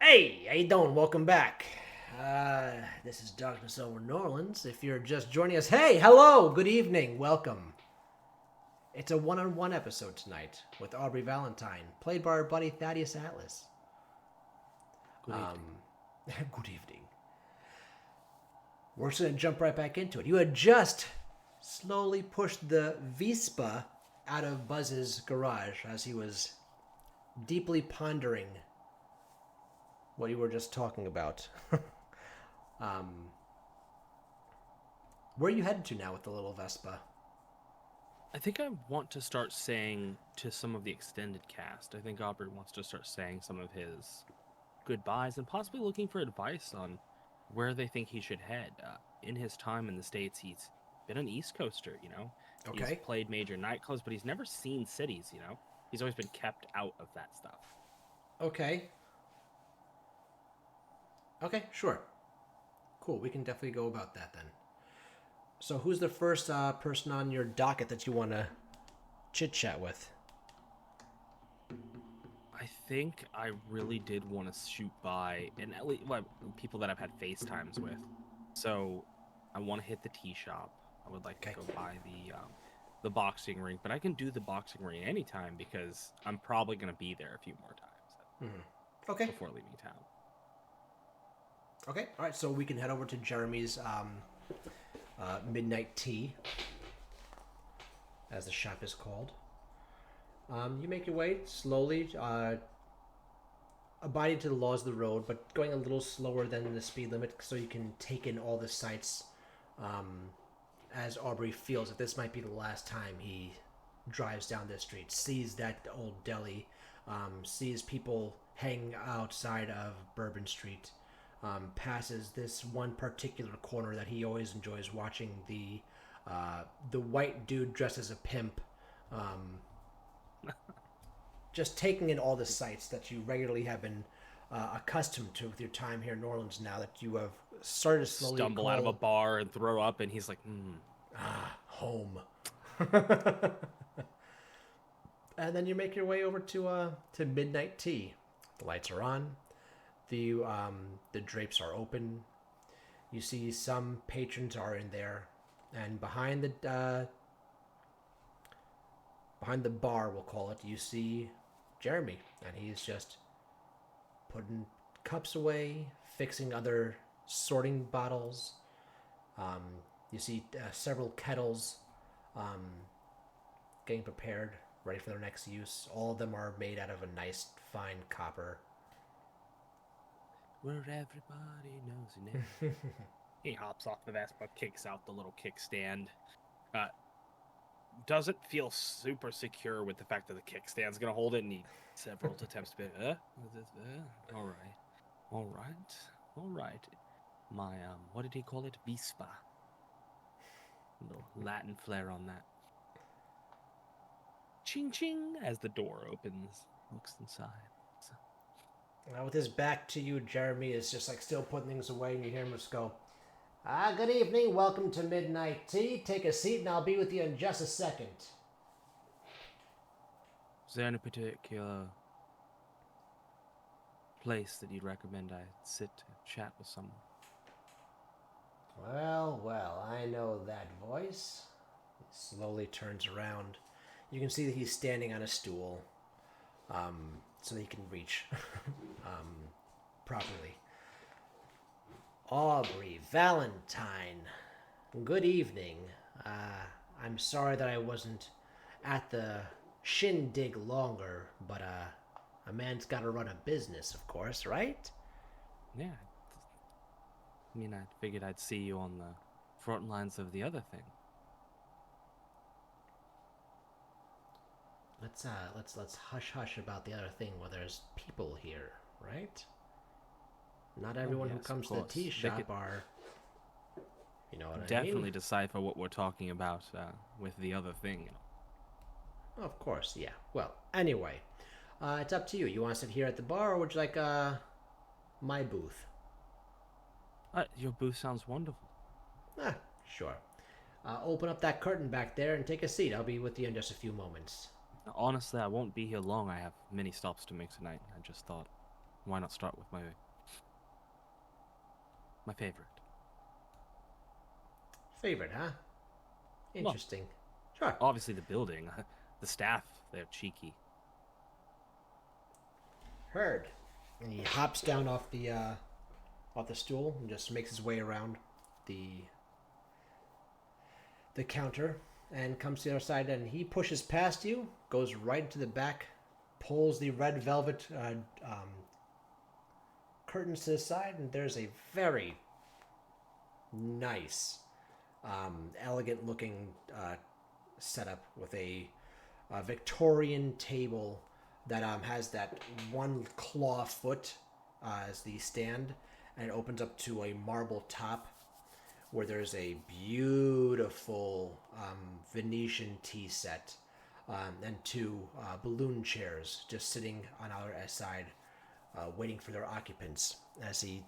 Hey, how you doing? Welcome back. This is Darkness Over New Orleans. If you're just joining us, hey, hello, good evening, welcome. It's a one-on-one episode tonight with Aubrey Valentine, played by our buddy Thaddeus Atlas. Good evening. Good evening. We're just gonna jump right back into it. You had just slowly pushed the Vespa out of Buzz's garage as he was deeply pondering what you were just talking about. Where are you headed to now with the little Vespa? I think I want to start saying to some of the extended cast, I think Aubrey wants to start saying some of his goodbyes and possibly looking for advice on where they think he should head. In his time in the States, he's been an East Coaster, you know? Okay. He's played major nightclubs, but he's never seen cities, you know? He's always been kept out of that stuff. Okay. Okay, sure. Cool, we can definitely go about that then. So who's the first person on your docket that you want to chit-chat with? I think I really did want to shoot by, and at least people that I've had FaceTimes with. So I want to hit the tea shop. I would like to go by the boxing ring, but I can do the boxing ring anytime because I'm probably going to be there a few more times Okay. before leaving town. Okay, all right, so we can head over to Jeremy's Midnight Tea, as the shop is called. You make your way slowly, abiding to the laws of the road, but going a little slower than the speed limit so you can take in all the sights, as Aubrey feels that this might be the last time he drives down this street, sees that old deli, sees people hanging outside of Bourbon Street, passes this one particular corner that he always enjoys watching, the white dude dressed as a pimp, just taking in all the sights that you regularly have been accustomed to with your time here in New Orleans now that you have started to slowly Stumble out of a bar and throw up, and he's like, home. And then you make your way over to Midnight Tea. The lights are on. The drapes are open. You see some patrons are in there, and behind the bar, we'll call it, you see Jeremy, and he's just putting cups away, fixing other sorting bottles. You see several kettles getting prepared, ready for their next use. All of them are made out of a nice, fine copper. where everybody knows your name. He hops off the Vespa, kicks out the little kickstand. Doesn't feel super secure with the fact that the kickstand's gonna hold it, and he several attempts to be, all right. My what did he call it? Vespa. A little Latin flair on that. Ching ching as the door opens, looks inside. Now with his back to you, Jeremy is just like still putting things away, and you hear him just go, good evening, welcome to Midnight Tea. Take a seat and I'll be with you in just a second. Is there any particular place that you'd recommend I sit to chat with someone? Well, I know that voice. He slowly turns around. You can see that he's standing on a stool, so that he can reach properly. Aubrey Valentine, good evening. I'm sorry that I wasn't at the shindig longer, but a man's got to run a business, of course, right? Yeah. I mean, I figured I'd see you on the front lines of the other thing. Let's hush about the other thing while there's people here, right? Not everyone who yes, comes of to the tea course. shop are, you know what I mean? Definitely decipher what we're talking about with the other thing. Of course, yeah. Well, anyway, it's up to you. You want to sit here at the bar, or would you like my booth? Your booth sounds wonderful. Sure. Open up that curtain back there and take a seat. I'll be with you in just a few moments. Honestly, I won't be here long. I have many stops to make tonight. I just thought why not start with my favorite? Favorite, huh? Well, Interesting. Sure. obviously the building, the staff, they're cheeky. Heard. And he hops down off the stool and just makes his way around the counter and comes to the other side, and he pushes past you, goes right into the back, pulls the red velvet curtains to the side, and there's a very nice, elegant looking setup with a Victorian table that has that one claw foot as the stand, and it opens up to a marble top where there's a beautiful Venetian tea set and two balloon chairs just sitting on either side, waiting for their occupants. As he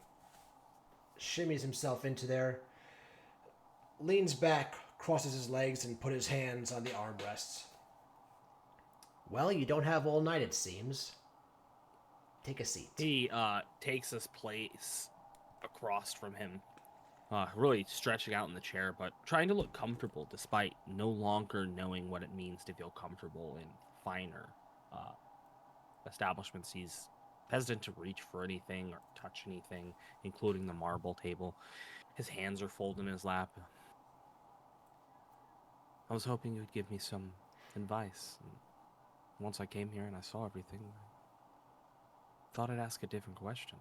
shimmies himself into there, leans back, crosses his legs, and put his hands on the armrests. Well, you don't have all night, it seems. Take a seat. He takes his place across from him, really stretching out in the chair, but trying to look comfortable despite no longer knowing what it means to feel comfortable in finer establishments. He's hesitant to reach for anything or touch anything, including the marble table. His hands are folded in his lap. I was hoping you would give me some advice. And once I came here and I saw everything, I thought I'd ask a different question.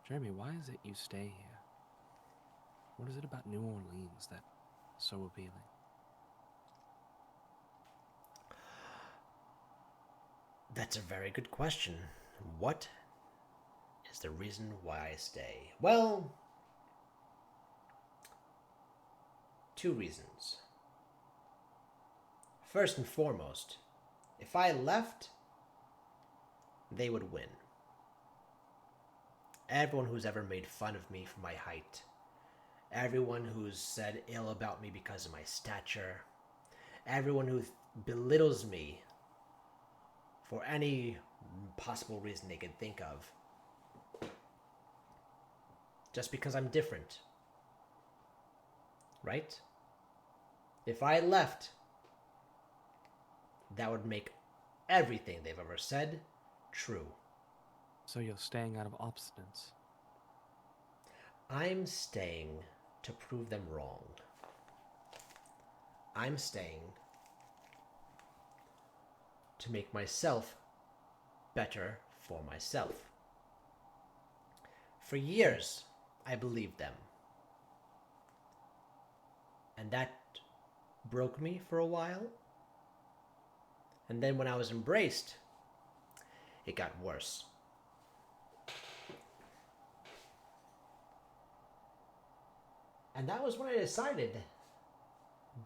Jeremy, why is it you stay here? What is it about New Orleans that's so appealing? That's a very good question. What is the reason why I stay? Well, two reasons. First and foremost, if I left, they would win. Everyone who's ever made fun of me for my height, everyone who's said ill about me because of my stature, everyone who belittles me for any possible reason they could think of, just because I'm different. Right? If I left, that would make everything they've ever said true. So you're staying out of obstinance. I'm staying to prove them wrong. I'm staying to make myself better for myself. For years, I believed them. And that broke me for a while. And then when I was embraced, it got worse. And that was when I decided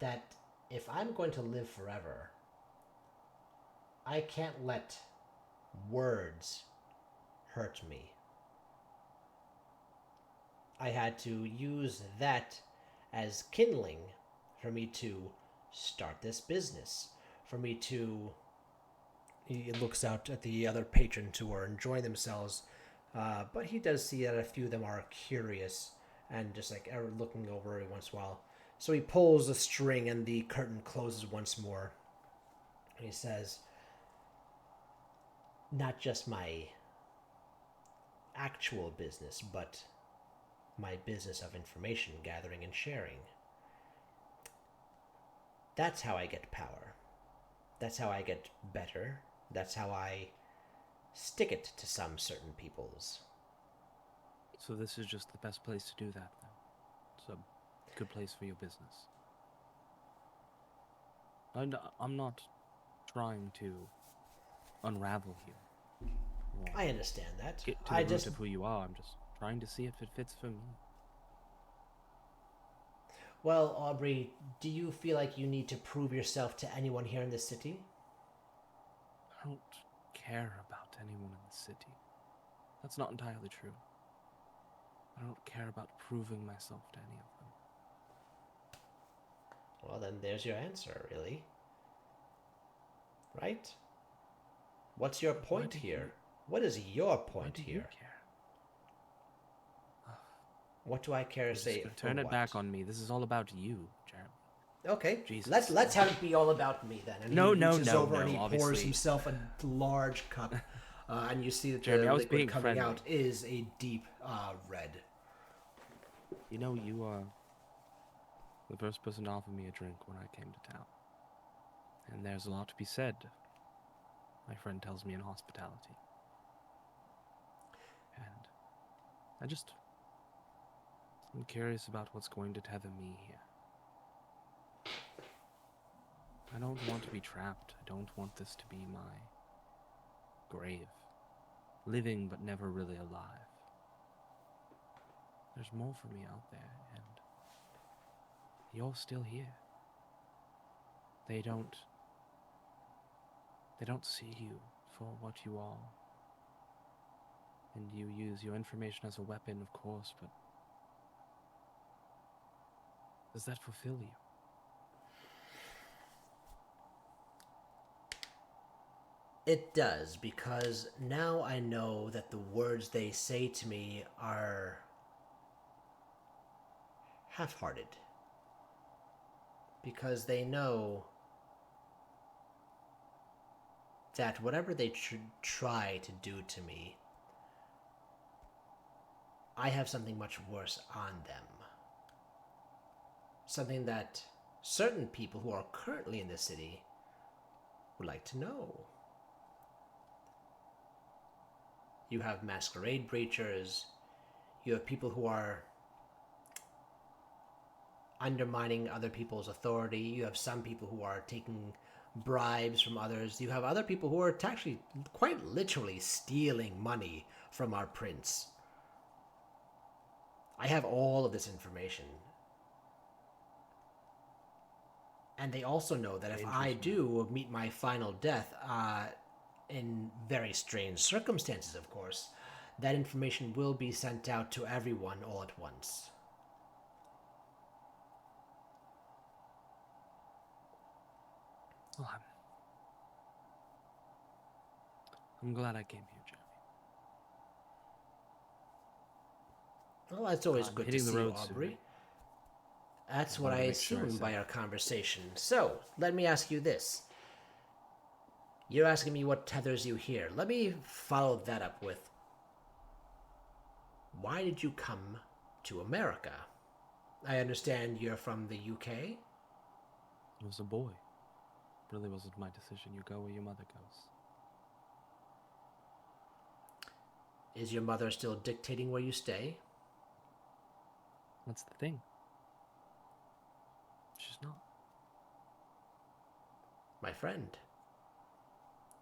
that if I'm going to live forever, I can't let words hurt me. I had to use that as kindling for me to start this business, for me to... He looks out at the other patrons who are enjoying themselves, but he does see that a few of them are curious and just like looking over every once in a while. So he pulls the string and the curtain closes once more. And he says, not just my actual business, but my business of information gathering and sharing. That's how I get power. That's how I get better. That's how I stick it to some certain peoples. So this is just the best place to do that, then? It's a good place for your business. I'm not trying to unravel you. Or I understand that. get to the root of who you are. I'm just trying to see if it fits for me. Well, Aubrey, do you feel like you need to prove yourself to anyone here in the city? I don't care about anyone in the city. That's not entirely true. I don't care about proving myself to any of them. Well, then there's your answer, really. Right? What's your point here? What is your Why point do you here? care? What do I care to You're just say? gonna For turn it what? back on me. This is all about you, Jeremy. Okay, Jesus. let's have it be all about me then. And No, he no, reaches no, over no, and he pours obviously. himself a large cup, and you see that Jeremy, the I was liquid being coming friendly. out is a deep red. You know, you are the first person to offer me a drink when I came to town. And there's a lot to be said, my friend tells me, in hospitality. And I'm curious about what's going to tether me here. I don't want to be trapped. I don't want this to be my grave. Living but never really alive. There's more for me out there, and you're still here. They don't see you for what you are. And you use your information as a weapon, of course, but does that fulfill you? It does, because now I know that the words they say to me are half-hearted. Because they know that whatever they try to do to me, I have something much worse on them. Something that certain people who are currently in the city would like to know. You have masquerade breachers, you have people who are undermining other people's authority, you have some people who are taking bribes from others, you have other people who are actually quite literally stealing money from our prince. I have all of this information. And they also know that if I do meet my final death, in very strange circumstances, of course, that information will be sent out to everyone all at once. Well, I'm glad I came here, Jeremy. Well, that's always I'm good to hitting the see, road Aubrey. soon. That's I what I wanted to make sure I assumed by said our it. conversation. So, let me ask you this. You're asking me what tethers you here. Let me follow that up with, why did you come to America? I understand you're from the UK? I was a boy. Really wasn't my decision. You go where your mother goes. Is your mother still dictating where you stay? That's the thing. She's not. My friend,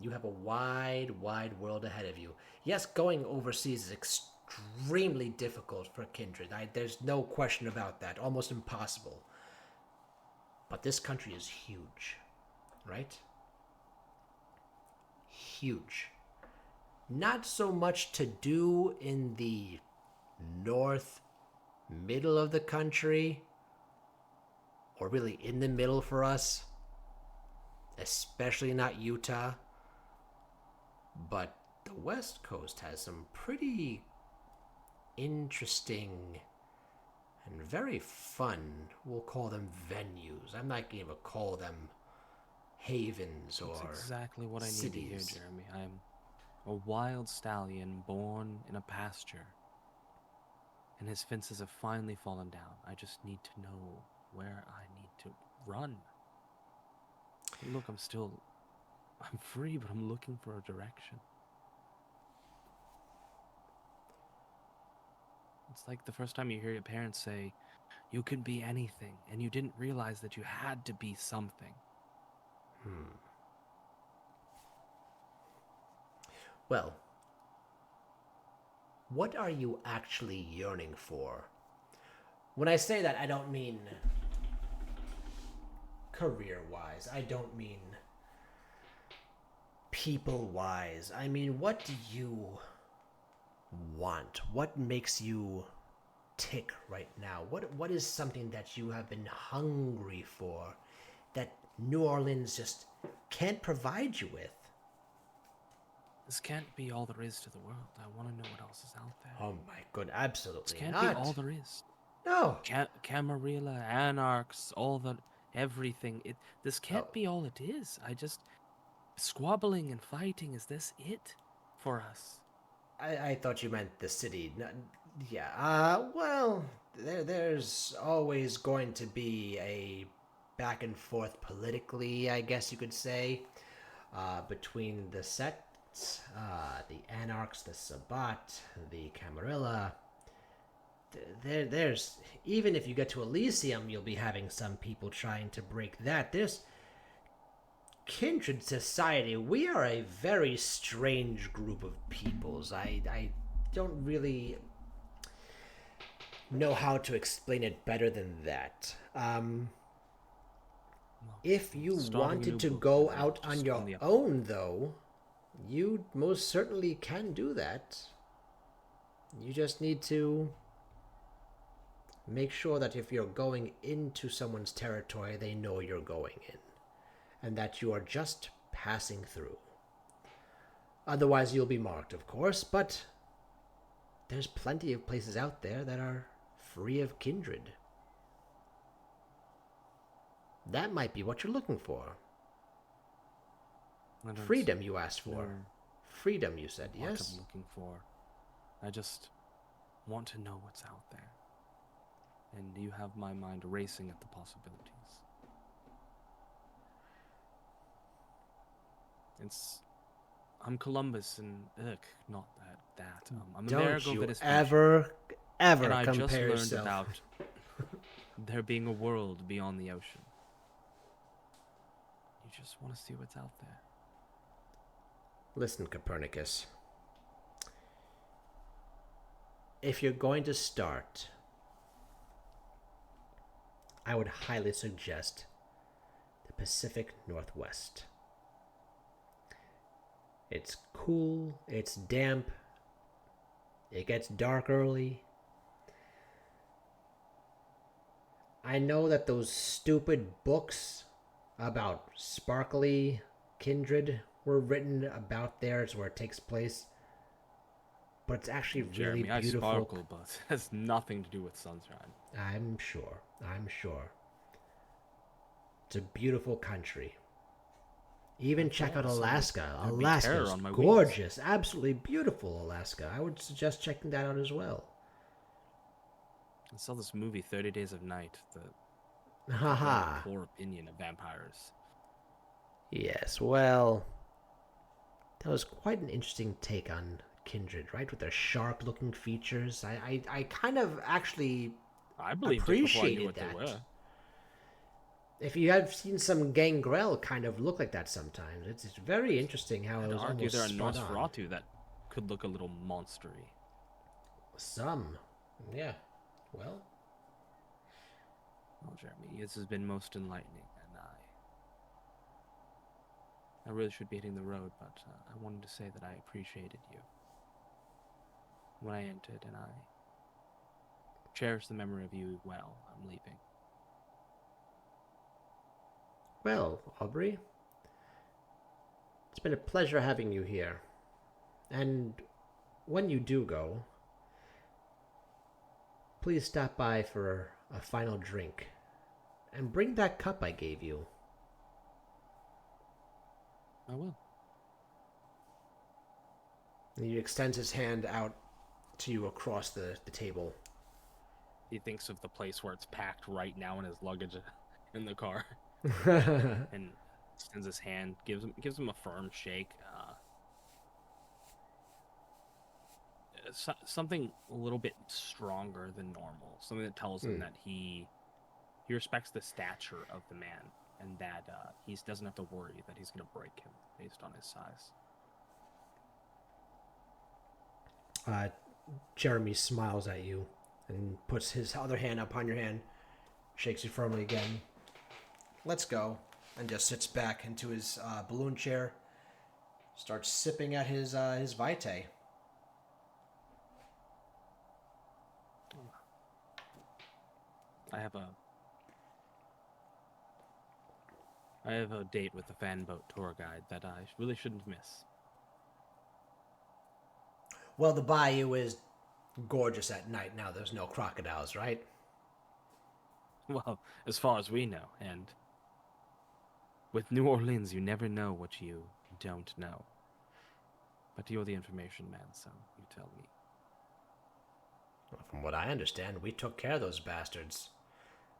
you have a wide, wide world ahead of you. Yes, going overseas is extremely difficult for Kindred. There's no question about that. Almost impossible. But this country is huge, right? Huge. Not so much to do in the north middle of the country, or really in the middle for us, especially not Utah. But the West Coast has some pretty interesting and very fun, we'll call them venues. I'm not going to call them havens or That's exactly what cities. I need to hear, Jeremy. I am a wild stallion born in a pasture, and his fences have finally fallen down. I just need to know where I need to run. Look, I'm free, but I'm looking for a direction. It's like the first time you hear your parents say, you can be anything, and you didn't realize that you had to be something. Well, what are you actually yearning for? When I say that, I don't mean career-wise. I don't mean people-wise. I mean, what do you want? What makes you tick right now? What is something that you have been hungry for that New Orleans just can't provide you with? This can't be all there is to the world. I want to know what else is out there. Oh my god, This absolutely can't not. be all there is. No. Camarilla, Anarchs, all the everything. This can't Oh. be all it is. I just squabbling and fighting. Is this it for us? I thought you meant the city. Yeah. Well, there's always going to be a back and forth politically, I guess you could say, between the sects, the Anarchs, the Sabbat, the Camarilla. There's even if you get to Elysium, you'll be having some people trying to break that. There's Kindred Society. We are a very strange group of peoples. I don't really know how to explain it better than that. Well, If you starting a wanted new to book, go then, out just on your on the up- own, though, you most certainly can do that. You just need to make sure that if you're going into someone's territory, they know you're going in, and that you are just passing through. Otherwise, you'll be marked, of course, but there's plenty of places out there that are free of kindred. That might be what you're looking for. I don't Freedom, you asked for. know Freedom, you said, what yes? I'm looking for. I just want to know what's out there. And you have my mind racing at the possibilities. I'm Columbus and not that. I'm Don't Amerigo you Vespucci. ever And I just compare learned yourself. about there being a world beyond the ocean. You just want to see what's out there. Listen, Copernicus. If you're going to start, I would highly suggest the Pacific Northwest. It's cool, it's damp, it gets dark early. I know that those stupid books about sparkly kindred were written about there, it's where it takes place. But it's actually really Jeremy, I beautiful. sparkle, but it has nothing to do with sunshine. I'm sure. It's a beautiful country. Even check out Alaska. there'd be terror Alaska's on my gorgeous. Absolutely beautiful, Alaska. I would suggest checking that out as well. I saw this movie, 30 Days of Night, the Haha. poor opinion of vampires. Yes, well, that was quite an interesting take on kindred, right? With their shark-looking features. I kind of actually I believed it before I knew appreciated what that. they were. If you have seen some Gangrel kind of look like that sometimes, it's very interesting how it I'd was argue almost there are spot on. Nosferatu that could look a little monstery. Some, yeah. Well, Well, Jeremy, this has been most enlightening, and I really should be hitting the road, but I wanted to say that I appreciated you when I entered, and I cherish the memory of you well. I'm leaving. well, Aubrey, it's been a pleasure having you here. And when you do go, please stop by for a final drink. And bring that cup I gave you. I will. And he extends his hand out to you across the table. He thinks of the place where it's packed right now in his luggage in the car, and extends his hand, gives him a firm shake. Something a little bit stronger than normal. Something that tells him that he respects the stature of the man, and that he doesn't have to worry that he's going to break him based on his size. Jeremy smiles at you and puts his other hand upon your hand, shakes you firmly again. Let's go. And just sits back into his balloon chair, starts sipping at his Vitae. I have a date with the fan boat tour guide that I really shouldn't miss. Well, the bayou is gorgeous at night now. There's no crocodiles, right? Well, as far as we know, and with New Orleans, you never know what you don't know. But you're the information man, so you tell me. Well, from what I understand, we took care of those bastards.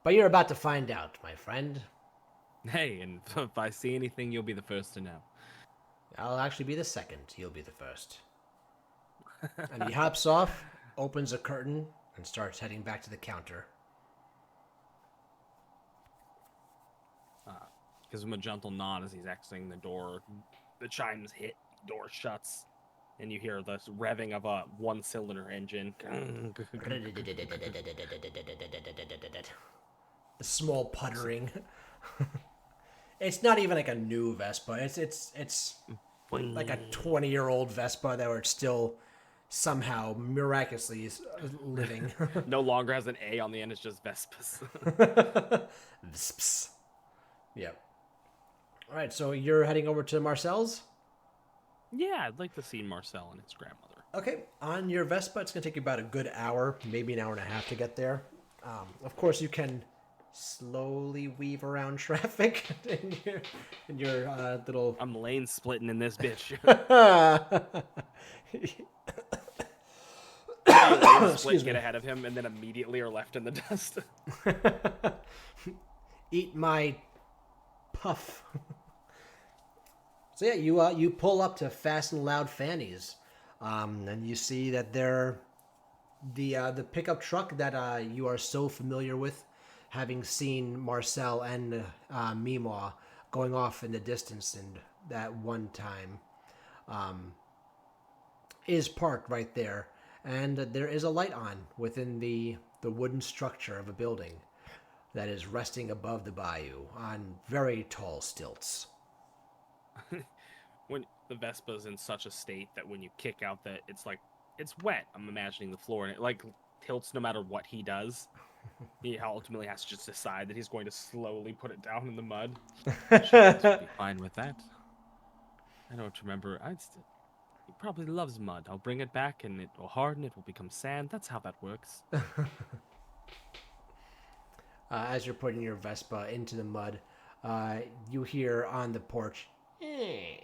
But you're about to find out, my friend. Hey, and if I see anything, you'll be the first to know. I'll actually be the second. You'll be the first. And he hops off, opens a curtain, and starts heading back to the counter. Gives him a gentle nod as he's exiting the door. The chimes hit, door shuts, and you hear the revving of a one-cylinder engine. The small puttering. It's not even like a new Vespa. It's like a 20-year-old Vespa that were still somehow miraculously living. No longer has an A on the end, it's just Vespas. Visps. Yep. All right, so you're heading over to Marcel's? Yeah, I'd like to see Marcel and his grandmother. Okay, on your Vespa, it's going to take you about a good hour, maybe an hour and a half to get there. Of course, you can slowly weave around traffic in your little... I'm lane splitting in this bitch. Excuse me. Get ahead of him, and then immediately are left in the dust. Eat my puff. So yeah, you pull up to Fast and Loud Fanny's, and you see that they're the pickup truck that you are so familiar with, having seen Marcel and Meemaw going off in the distance and that one time, is parked right there, and there is a light on within the wooden structure of a building that is resting above the bayou on very tall stilts. When the Vespa's in such a state that when you kick out the, it's wet. I'm imagining the floor, and it like tilts no matter what he does. He ultimately has to just decide that he's going to slowly put it down in the mud. I'll be fine with that. I don't remember. He probably loves mud. I'll bring it back, and it will harden. It will become sand. That's how that works. As you're putting your Vespa into the mud, you hear on the porch. I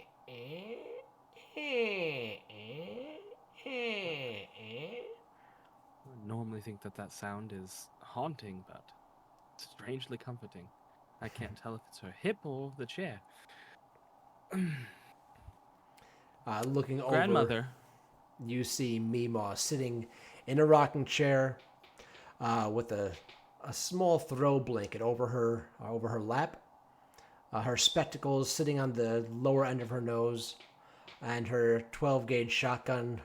would normally think that sound is haunting, but strangely comforting. I can't tell if it's her hip or the chair. Looking over, Grandmother. you see Meemaw sitting in a rocking chair with a small throw blanket over her lap. Her spectacles sitting on the lower end of her nose, and her 12-gauge shotgun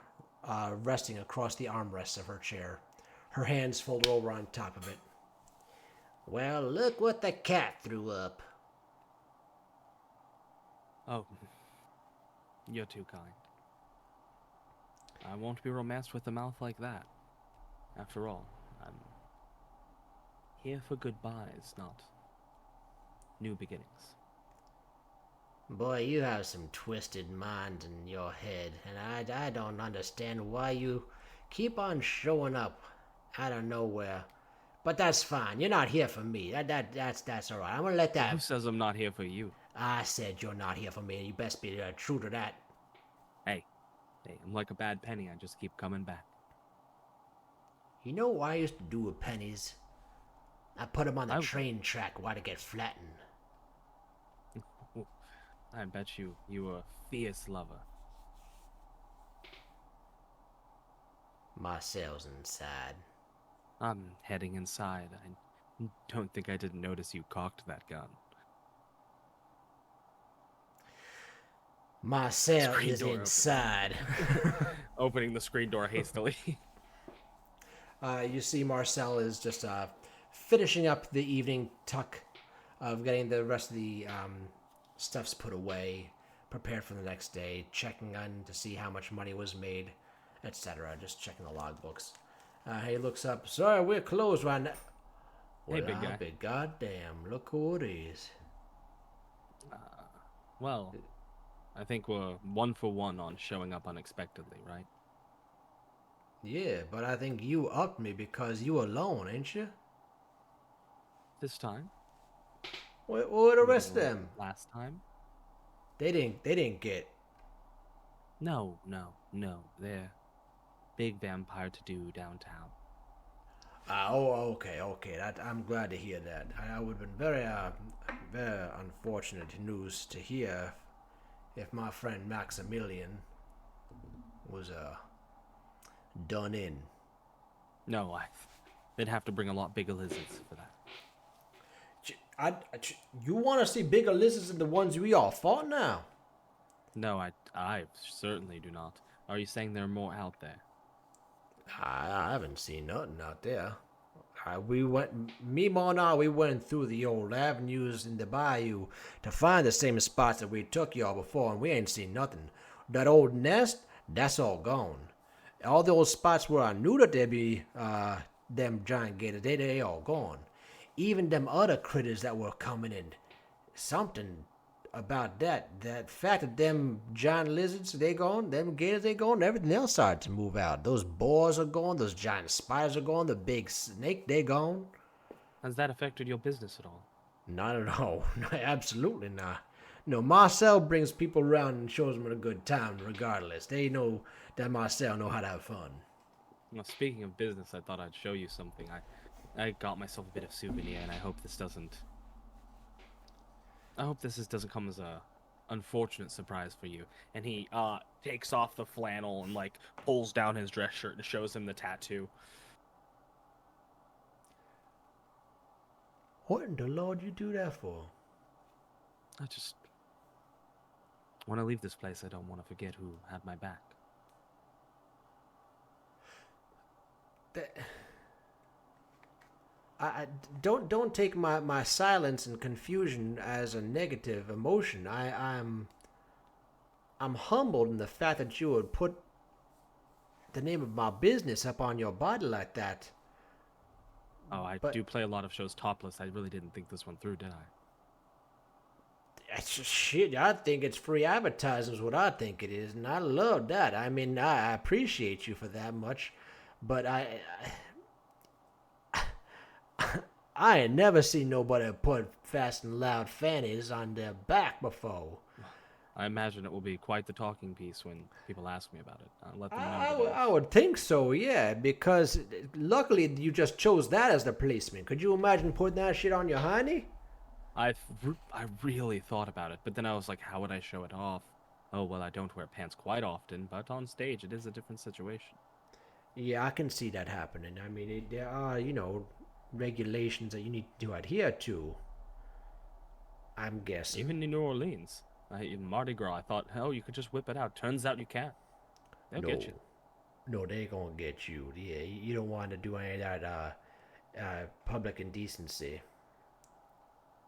resting across the armrests of her chair. Her hands folded over on top of it. Well, look what the cat threw up. Oh, you're too kind. I won't be romanced with a mouth like that. After all, I'm here for goodbyes, not new beginnings. Boy, you have some twisted mind in your head, and I don't understand why you keep on showing up out of nowhere. But that's fine. You're not here for me. That's all right. I'm gonna let that. Who says I'm not here for you? I said you're not here for me, and you best be true to that. Hey, I'm like a bad penny. I just keep coming back. You know what I used to do with pennies? I put them on the I- train track while they get flattened. I bet you were a fierce lover. Marcel's inside. I'm heading inside. I don't think I didn't notice you cocked that gun. Marcel Screen is door open. inside. Opening the screen door hastily. You see Marcel is just finishing up the evening tuck of getting the rest of the stuffs put away, prepared for the next day, checking on to see how much money was made, etc. Just checking the logbooks. He looks up. Sorry, we're closed right now. Hey, Well, big guy. I'll be goddamn. Look who it is. Well, I think we're 1 for 1 on showing up unexpectedly, right? Yeah, but I think you upped me because you alone, ain't you? This time, Where the more rest of than them? last time. They didn't get. No, no, no. They're big vampire to do downtown. Okay. I'm glad to hear that. I would have been very unfortunate news to hear if my friend Maximilian was done in. No, they'd have to bring a lot bigger lizards for that. You want to see bigger lizards than the ones we all fought now? No, I certainly do not. Are you saying there are more out there? I haven't seen nothing out there. Mimo and I, we went through the old avenues in the bayou to find the same spots that we took y'all before, and we ain't seen nothing. That old nest, that's all gone. All those spots where I knew that there'd be them giant gators, they all gone. Even them other critters that were coming in, something about that fact that them giant lizards they gone, them gators they gone, everything else started to move out. Those boars are gone, those giant spiders are gone, the big snake they gone. Has that affected your business at all? Not at all. No, absolutely not. No, Marcel brings people around and shows them a good time regardless. They know that Marcel know how to have fun. Well, speaking of business, I thought I'd show you something. I got myself a bit of souvenir, and I hope this doesn't come as a unfortunate surprise for you. And he takes off the flannel and like pulls down his dress shirt and shows him the tattoo. What in the Lord you do that for? I just when I leave this place, I don't want to forget who had my back. That, I don't take my silence and confusion as a negative emotion. I'm humbled in the fact that you would put the name of my business up on your body like that. Oh, I But do play a lot of shows topless. I really didn't think this one through, did I? that's just shit. I think it's free advertising is what I think it is, and I love that. I mean, I appreciate you for that much, but I ain't never seen nobody put fast and loud fannies on their back before. I imagine it will be quite the talking piece when people ask me about it. I'll let them know. I would think so, yeah, because luckily you just chose that as the policeman. Could you imagine putting that shit on your hiney? I really thought about it, but then I was like, how would I show it off? Oh, well, I don't wear pants quite often, but on stage it is a different situation. Yeah, I can see that happening. I mean, there are, regulations that you need to adhere to. I'm guessing. Even in New Orleans, in Mardi Gras, I thought, hell, you could just whip it out. Turns out you can't. They'll get you. No, they gonna get you. Yeah, you don't want to do any of that public indecency.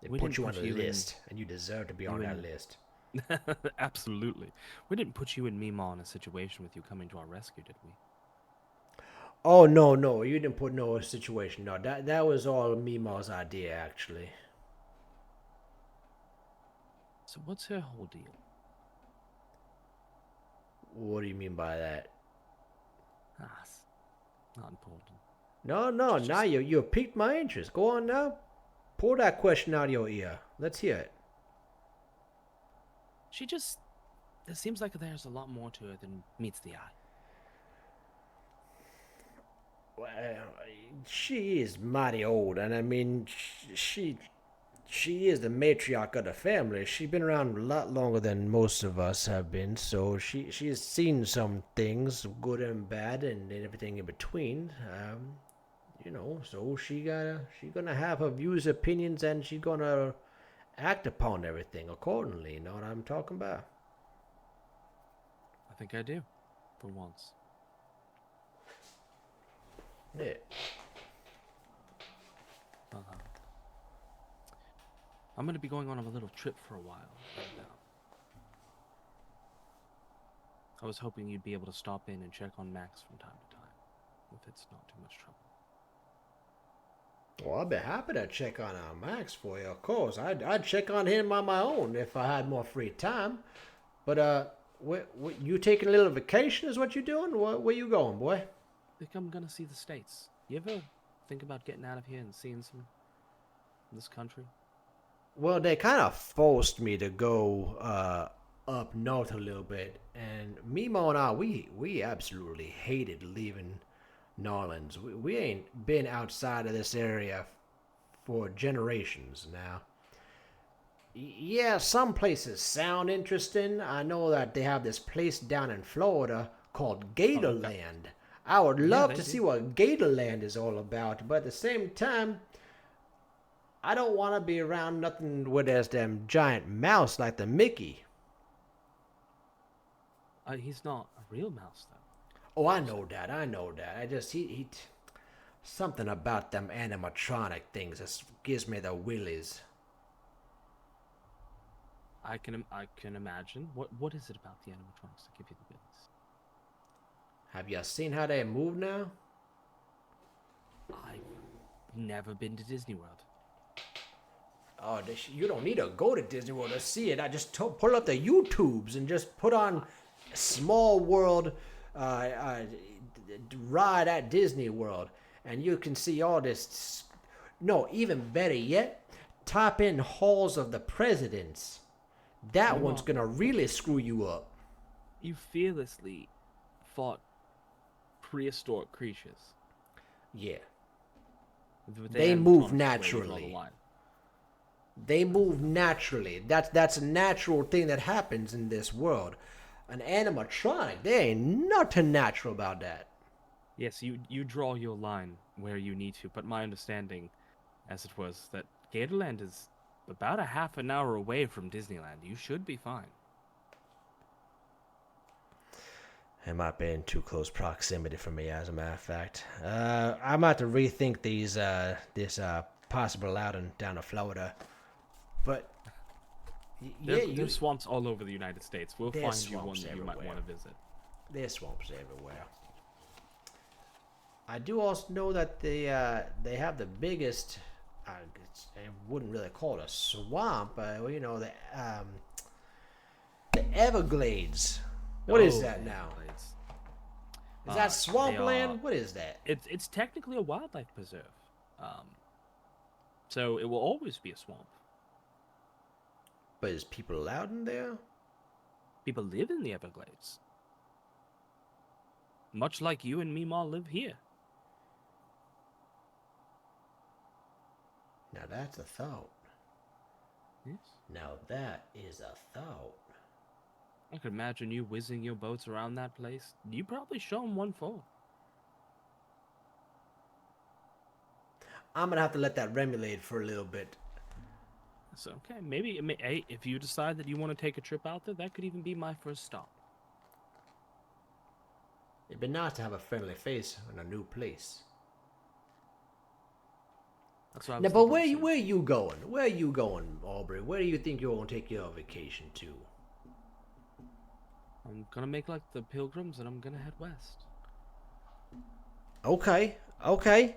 They put you on a list, and you deserve to be on that list. Absolutely. We didn't put you and Mima in a situation with you coming to our rescue, did we? Oh no, you didn't put no situation. No, that was all Mima's idea, actually. So what's her whole deal? What do you mean by that? It's not important. No, now you piqued my interest. Go on now. Pull that question out of your ear. Let's hear it. It seems like there's a lot more to her than meets the eye. Well, she is mighty old, and I mean, she is the matriarch of the family. She's been around a lot longer than most of us have been, so she has seen some things, good and bad, and everything in between. So she gonna have her views, opinions, and she's gonna act upon everything accordingly. You know what I'm talking about? I think I do, for once. Yeah. I'm going to be going on a little trip for a while. And, I was hoping you'd be able to stop in and check on Max from time to time, if it's not too much trouble. Well, I'd be happy to check on Max for you, of course. I'd check on him on my own if I had more free time. But, you taking a little vacation is what you doing? Where you going, boy? think I'm gonna see the States. You ever think about getting out of here and seeing some of this country? Well, they kind of forced me to go up north a little bit, and Mimo and I, we absolutely hated leaving New Orleans. We ain't been outside of this area for generations now. Yeah, some places sound interesting. I know that they have this place down in Florida called Gatorland. I would Yeah, love they to do. see what Gatorland is all about, but at the same time, I don't want to be around nothing where there's them giant mouse like the Mickey. He's not a real mouse, though. Oh, I know that. I know that. I just he something about them animatronic things just gives me the willies. I can imagine. What is it about the animatronics that give you the willies? Have you seen how they move now? I've never been to Disney World. Oh, you don't need to go to Disney World to see it. I just pull up the YouTubes and just put on Small World ride at Disney World, and you can see all this. No, even better yet, type in Halls of the Presidents. That one's Meanwhile, gonna really screw you up. you fearlessly fought prehistoric creatures. Yeah, With the they move animatronics where you draw the naturally. line. They move naturally. That's a natural thing that happens in this world. An animatronic, there ain't nothing natural about that. Yes, you draw your line where you need to, but my understanding, as it was, that Gatorland is about a half an hour away from Disneyland. You should be fine. It might be in too close proximity for me, as a matter of fact. I might have to rethink this possible outing down to Florida. But There's swamps all over the United States. We'll There's find you one swamps that you might everywhere. want to visit. there's swamps everywhere. I do also know that they have the biggest. I wouldn't really call it a swamp, the Everglades. What is Oh, that now? Everglades. Is that They swampland? are- What is that? It's technically a wildlife preserve, so it will always be a swamp. But is people allowed in there? People live in the Everglades, much like you and Meemaw live here. Now that's a thought. Yes. Now that is a thought. I could imagine you whizzing your boats around that place. You probably show them one full. I'm gonna have to let that remulate for a little bit. So okay, hey, if you decide that you want to take a trip out there, that could even be my first stop. It'd be nice to have a friendly face in a new place. That's what I Now, was but thinking the same. where you going? Where you going, Aubrey? Where do you think you're gonna take your vacation to? I'm gonna make like the pilgrims, and I'm gonna head west. Okay, okay.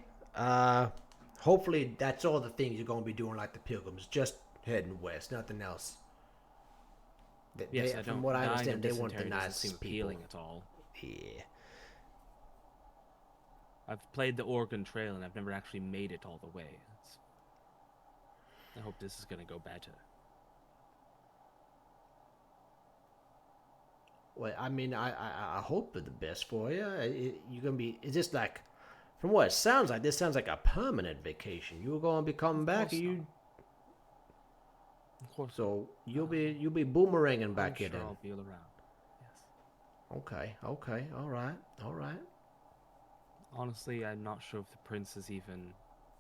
Hopefully that's all the things you're gonna be doing, like the pilgrims, just heading west, nothing else. Yes, I don't. From what I dying of understand, they want the dysentery doesn't nice seem people. appealing at all. Yeah. I've played the Oregon Trail, and I've never actually made it all the way. I hope this is gonna go better. Well, I mean, I hope for the best for you. You're gonna be. It's just like, from what it sounds like, this sounds like a permanent vacation. You're gonna be coming back, course or you. not. Of course. So you'll be boomeranging back I'm here sure then. I'll be all around. Yes. Okay, all right. Honestly, I'm not sure if the prince is even.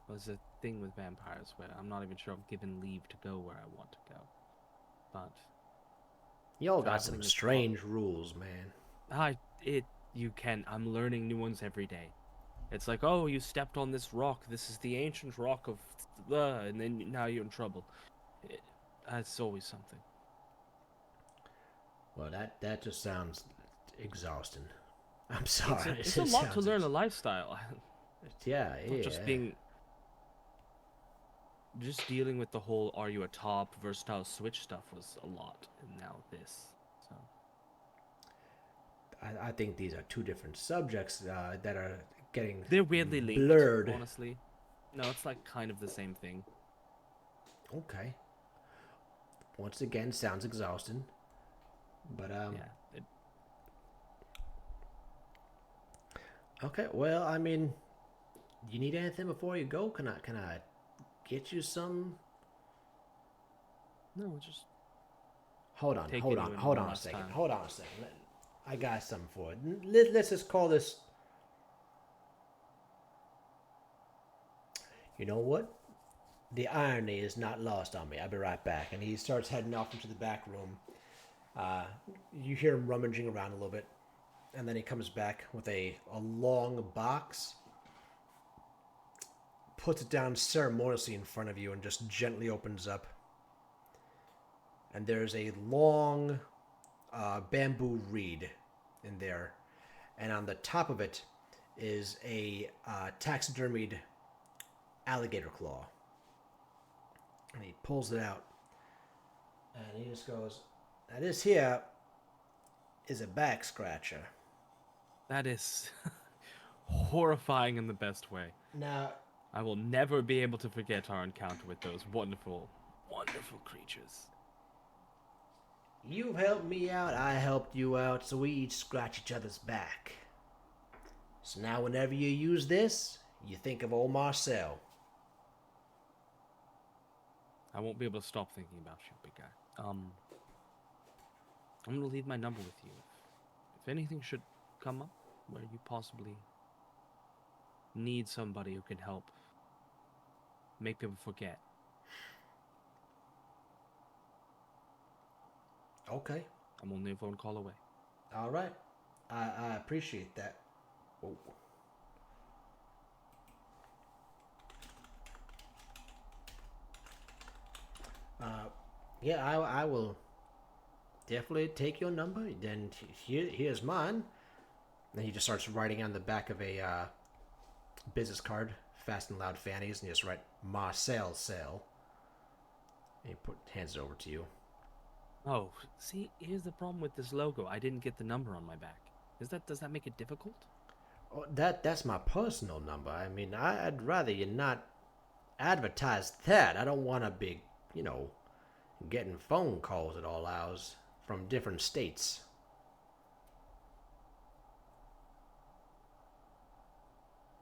There's a thing with vampires where I'm not even sure I'm given leave to go where I want to go. But Y'all got Traveling some is strange rules, man. you can. I'm learning new ones every day. It's like, oh, you stepped on this rock. This is the ancient rock of the, and then now you're in trouble. It's always something. Well, that just sounds exhausting. I'm sorry. It's a It lot to sounds learn a lifestyle. Yeah, Not just just dealing with the whole are you a top versatile switch stuff was a lot, and now this. So I think these are two different subjects that are getting They're weirdly linked, blurred. honestly. No, it's like kind of the same thing. Okay. Once again, sounds exhausting. But Yeah. okay. Well, I mean, you need anything before you go? Can I get you some? No, just Hold on, taking hold you on, in hold one on a last second. time. Hold on a second. I got something for it. Let's just call this. You know what? The irony is not lost on me. I'll be right back. And he starts heading off into the back room. You hear him rummaging around a little bit, and then he comes back with a long box, puts it down ceremoniously in front of you, and just gently opens up. And there's a long bamboo reed in there, and on the top of it is a taxidermied alligator claw. And he pulls it out, and he just goes, "Now this here is a back scratcher. That is horrifying in the best way. Now, I will never be able to forget our encounter with those wonderful, wonderful creatures. you helped me out, I helped you out, so we each scratch each other's back. So now whenever you use this, you think of old Marcel." I won't be able to stop thinking about you, big guy. I'm gonna leave my number with you. If anything should come up where you possibly need somebody who can help make people forget, Okay. I'm only a phone call away. All right. I appreciate that. Oh. Yeah, I will definitely take your number. Then here's mine. Then he just starts writing on the back of a business card, Fast and Loud Fannies, and he just write Marcel Sale. And he hands it over to you. Oh, see, here's the problem with this logo. I didn't get the number on my back. Does that make it difficult? Oh, that's my personal number. I mean, I'd rather you not advertise that. I don't want to be, getting phone calls at all hours from different states.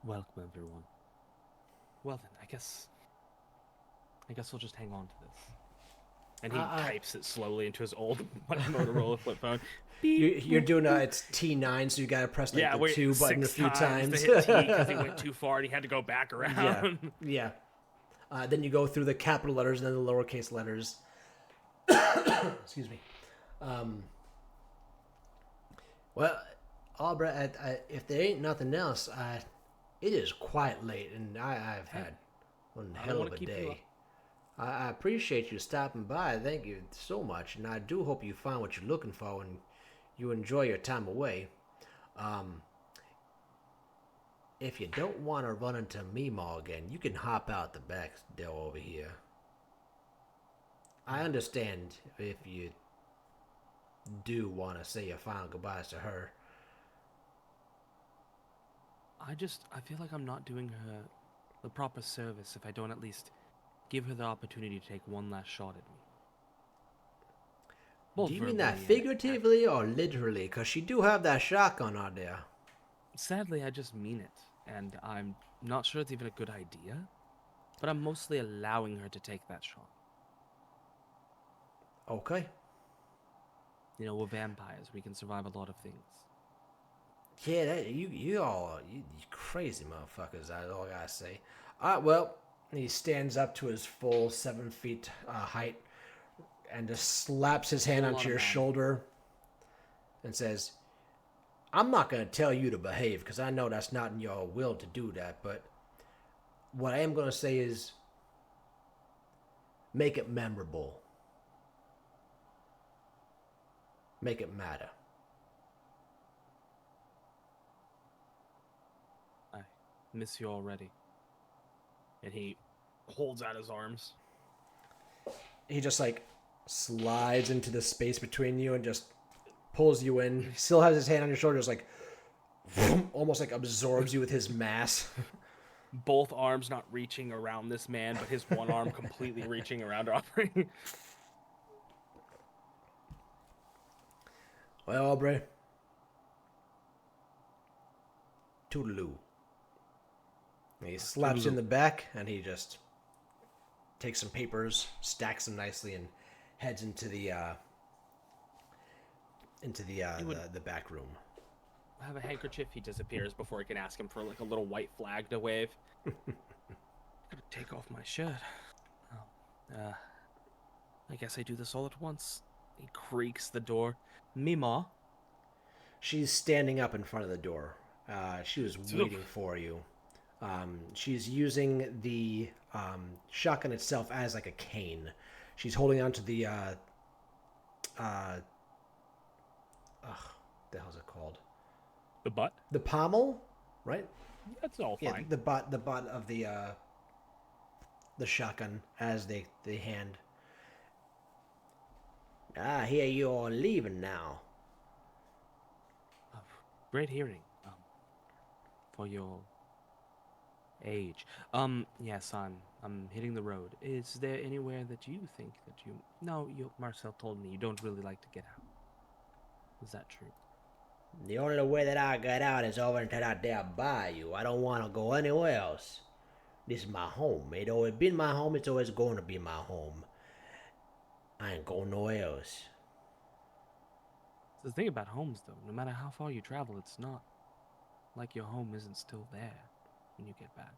Welcome, everyone. Well then, I guess I'll just hang on to this. And he types it slowly into his old Motorola flip phone. You're doing it's T9, so you gotta press the 2 button a few times. To hit T because he went too far and he had to go back around. Yeah. Then you go through the capital letters and then the lowercase letters. Excuse me. Well, Albrecht, if there ain't nothing else, it is quite late, and I've had one hell of a day. I appreciate you stopping by. Thank you so much, and I do hope you find what you're looking for and you enjoy your time away. If you don't want to run into Meemaw again, you can hop out the back door over here. I understand if you do want to say your final goodbyes to her. I feel like I'm not doing her the proper service if I don't at least give her the opportunity to take one last shot at me. Do you mean that figuratively or literally? Because she do have that shotgun out there. Sadly, I just mean it, and I'm not sure it's even a good idea, but I'm mostly allowing her to take that shot. Okay. We're vampires. We can survive a lot of things. Yeah, you crazy motherfuckers, that's all I gotta say. Alright, well, he stands up to his full 7 feet height and just slaps his hand onto your shoulder and says, "I'm not going to tell you to behave because I know that's not in your will to do that, but what I am going to say is make it memorable. Make it matter." I miss you already. And he holds out his arms. He just slides into the space between you and just pulls you in. He still has his hand on your shoulder, just like almost like absorbs you with his mass. Both arms not reaching around this man, but his one arm completely reaching around Aubrey. Well, Aubrey. Toodaloo. And he slaps you in the back, and he just takes some papers, stacks them nicely, and heads into the back room. I have a handkerchief. He disappears before I can ask him for like a little white flag to wave. Gotta take off my shirt. Oh, I guess I do this all at once. He creaks the door. Mima. She's standing up in front of the door. She was waiting for you. She's using the shotgun itself as like a cane. She's holding onto the the hell's it called? The butt? The pommel, right? That's all Yeah, fine. the butt of the shotgun as they hand. I hear you're leaving now. Great hearing. For your age. Yes, I'm hitting the road. Is there anywhere that you think that you... No, Marcel told me you don't really like to get out. Is that true? The only way that I get out is over into that there bayou. I don't want to go anywhere else. This is my home. It's always been my home. It's always going to be my home. I ain't going nowhere else. The thing about homes, though, no matter how far you travel, it's not like your home isn't still there when you get back.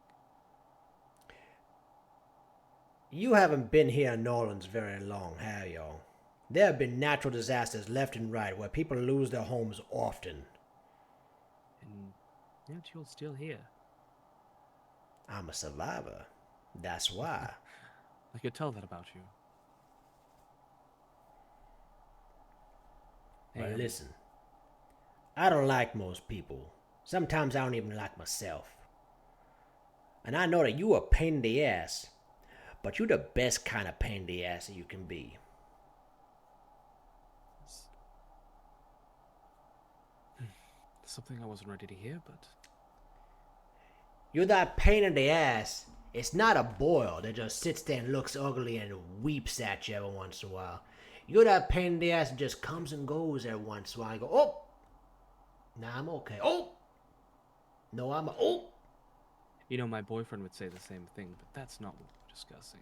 You haven't been here in New Orleans very long, have y'all? There have been natural disasters left and right where people lose their homes often. And yet you're still here. I'm a survivor. That's why. I could tell that about you. Well, listen. I don't like most people. Sometimes I don't even like myself. And I know that you a pain in the ass, but you the best kind of pain in the ass that you can be. Something I wasn't ready to hear, but... You're that pain in the ass. It's not a boil that just sits there and looks ugly and weeps at you every once in a while. You're that pain in the ass that just comes and goes every once in a while. You go, oh! Nah, I'm okay. Oh! No, oh! You know, my boyfriend would say the same thing, but that's not what we're discussing.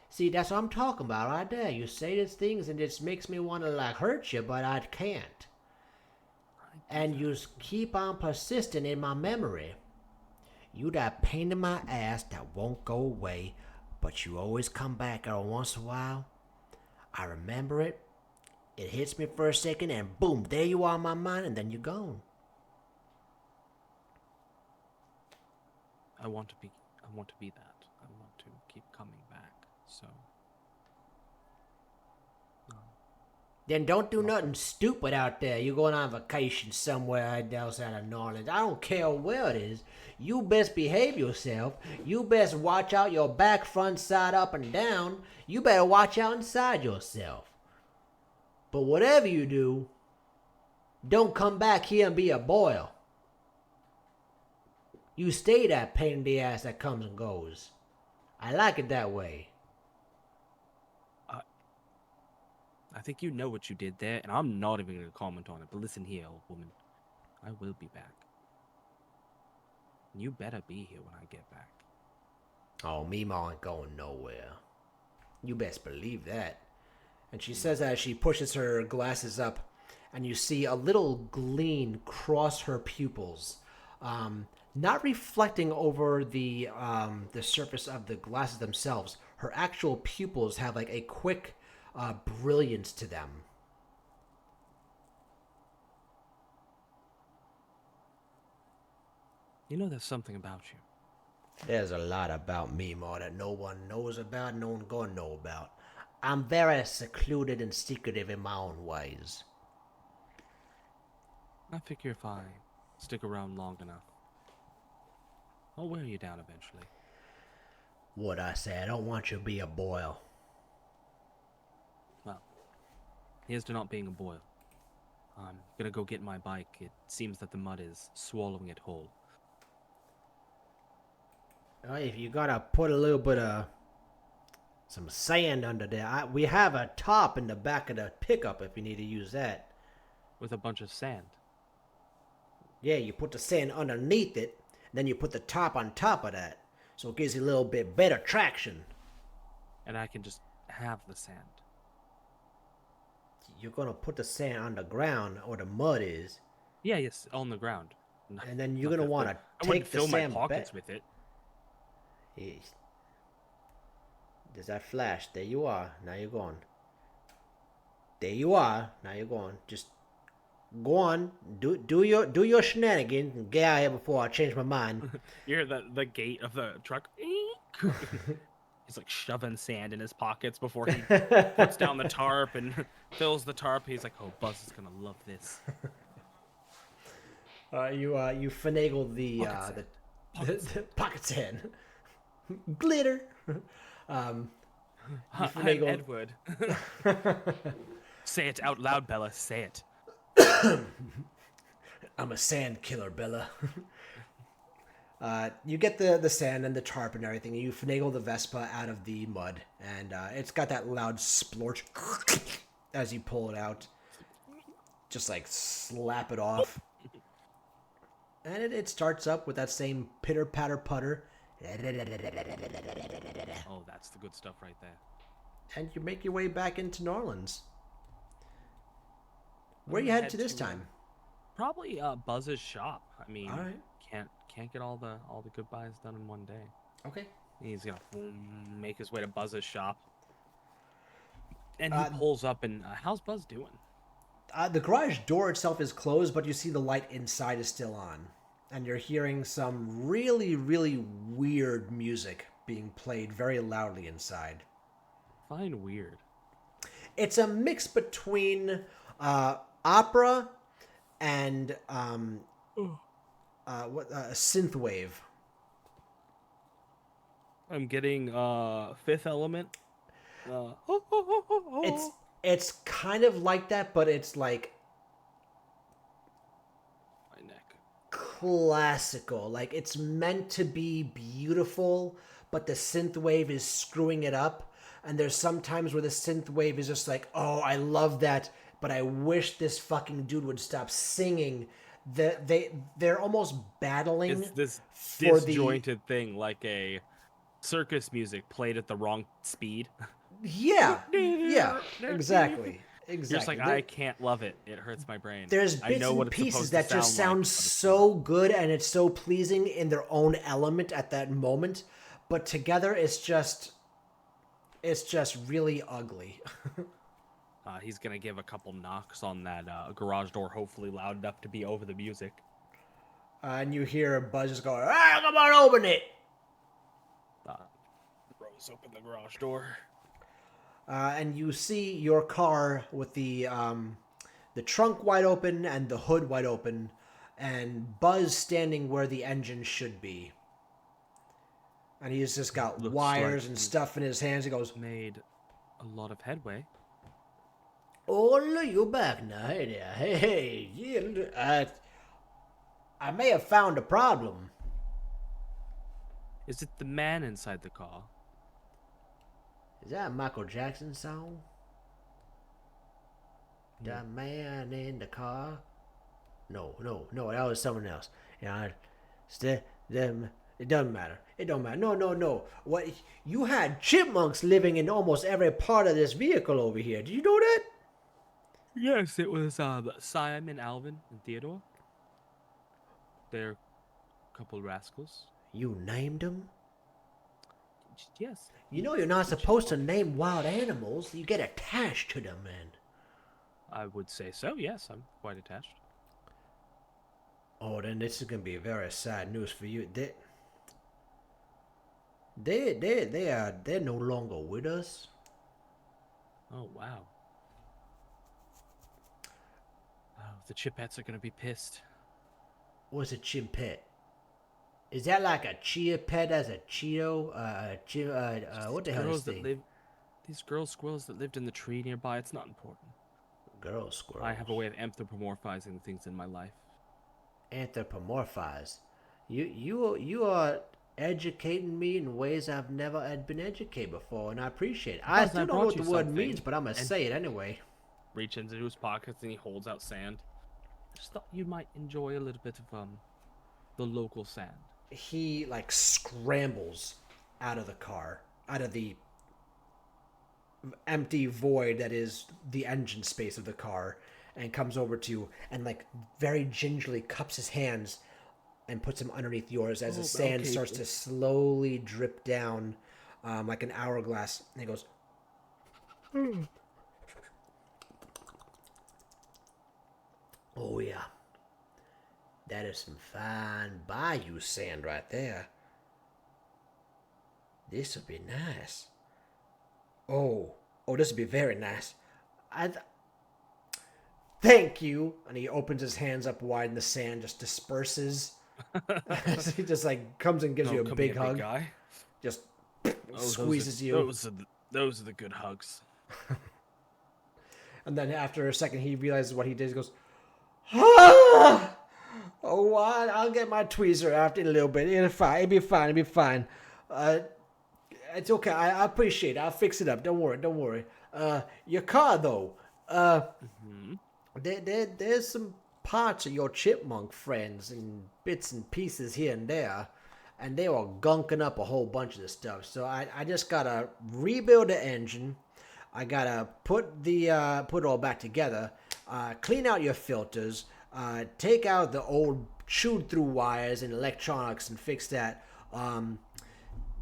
See, that's what I'm talking about right there. You say these things and it just makes me want to, like, hurt you, but I can't. And you keep on persisting in my memory. You that pain in my ass that won't go away, but you always come back every once in a while. I remember it. It hits me for a second, and boom, there you are in my mind, and then you're gone. I want to be that. I want to keep coming back, so... Then don't do nothing stupid out there. You're going on vacation somewhere outside of New Orleans. I don't care where it is. You best behave yourself. You best watch out your back, front, side, up, and down. You better watch out inside yourself. But whatever you do, don't come back here and be a boil. You stay that pain in the ass that comes and goes. I like it that way. I think you know what you did there, and I'm not even going to comment on it. But listen here, old woman. I will be back. You better be here when I get back. Oh, Mima ain't going nowhere. You best believe that. And she says that as she pushes her glasses up, and you see a little gleam cross her pupils. Not reflecting over the surface of the glasses themselves. Her actual pupils have like a quick brilliance to them. You know there's something about you. There's a lot about me, Ma, that no one knows about, no one gonna know about. I'm very secluded and secretive in my own ways. I figure if I stick around long enough, I'll wear you down eventually. What I say, I don't want you to be a boil. Well, here's to not being a boil. I'm gonna go get my bike. It seems that the mud is swallowing it whole. If you gotta put a little bit of some sand under there, we have a top in the back of the pickup if you need to use that. With a bunch of sand. Yeah, you put the sand underneath it, then you put the top on top of that, so it gives you a little bit better traction. And I can just have the sand. You're gonna put the sand on the ground where the mud is, Yeah, yes, on the ground. and then you're Not gonna that want big. to I wouldn't take the fill my sand pockets back. with it. Yes. There's that flash. There you are. Now you're gone. There you are. Now you're gone. Just go on. Do your shenanigans and get out of here before I change my mind. You hear the gate of the truck. He's like shoving sand in his pockets before he puts down the tarp and fills the tarp. He's like, "Oh, Buzz is gonna love this." You finagle the pocket sand. Glitter. I'm finagle- Edward. Say it out loud, Bella. Say it. I'm a sand killer, Bella. You get the sand and the tarp and everything. And you finagle the Vespa out of the mud, and it's got that loud splorch as you pull it out. Just like slap it off, and it starts up with that same pitter patter putter. Oh, that's the good stuff right there. And you make your way back into New Orleans. Where I'm you head head to this to, time? Probably Buzz's shop. I mean, All right. can't get all the goodbyes done in one day. Okay. He's gonna make his way to Buzz's shop, and he pulls up. And how's Buzz doing? The garage door itself is closed, but you see the light inside is still on. And you're hearing some really, really weird music being played very loudly inside. Fine, weird. It's a mix between opera and synthwave. I'm getting Fifth Element. It's kind of like that, but it's like My neck. classical. Like it's meant to be beautiful, but the synthwave is screwing it up. And there's some times where the synthwave is just like, oh, I love that, but I wish this fucking dude would stop singing. They're almost battling It's this for disjointed thing, like a circus music played at the wrong speed. yeah, exactly. You're just like, There- I can't love it. It hurts my brain. There's I bits know what and it's pieces supposed that to just sound sound like, but it's so good and it's so pleasing in their own element at that moment, but together it's just really ugly. He's gonna give a couple knocks on that garage door, hopefully loud enough to be over the music. And you hear Buzz just go, ah, come on, open it. Throws open the garage door. And you see your car with the trunk wide open and the hood wide open, and Buzz standing where the engine should be. And he's just got Looks wires like and he's stuff in his hands. He goes, Made a lot of headway. "Oh, look, you back now. Hey there. Hey, yeah, I may have found a problem." Is it the man inside the car? Is that a Michael Jackson song? The man in the car? No, that was someone else. Yeah, it doesn't matter. It don't matter. No. What, you had chipmunks living in almost every part of this vehicle over here. Did you know that? Yes, it was Simon, Alvin, and Theodore. They're a couple rascals. You named them? Yes. You know you're not supposed to name wild animals. You get attached to them, man. I would say so, yes. I'm quite attached. Oh, then this is gonna be very sad news for you. They're no longer with us. Oh, wow. Oh, the Chipettes are going to be pissed. What's a chimpet? Is that like a chia pet as a Cheeto? What the hell is Girls this that thing? these girl squirrels that lived in the tree nearby, it's not important. Girl squirrels. I have a way of anthropomorphizing things in my life. Anthropomorphize. You are educating me in ways I've never had been educated before, and I appreciate it. I Plus, still I don't know what brought the you word something, means, but I'm gonna and- say it anyway. Reach into his pockets and he holds out sand. Just thought you might enjoy a little bit of the local sand. He like scrambles out of the car, out of the empty void that is the engine space of the car, and comes over to you and like very gingerly cups his hands and puts them underneath yours as the sand okay. starts to slowly drip down like an hourglass. And he goes, "Oh yeah, that is some fine bayou sand right there. This will be nice. Oh, this will be very nice. Thank you." And he opens his hands up wide, and the sand just disperses. He just like comes and gives you a come big here, hug. guy. Just Oh, squeezes you. Those are the good hugs. And then after a second, he realizes what he did. He goes, "Ah! Oh, I'll get my tweezer after in a little bit. It'll be fine. It's okay. I appreciate it. I'll fix it up. Don't worry. Your car though. There's some parts of your chipmunk friends and bits and pieces here and there, and they were gunking up a whole bunch of the stuff. So I just gotta rebuild the engine. I gotta put it all back together. Clean out your filters. Take out the old chewed through wires and electronics and fix that.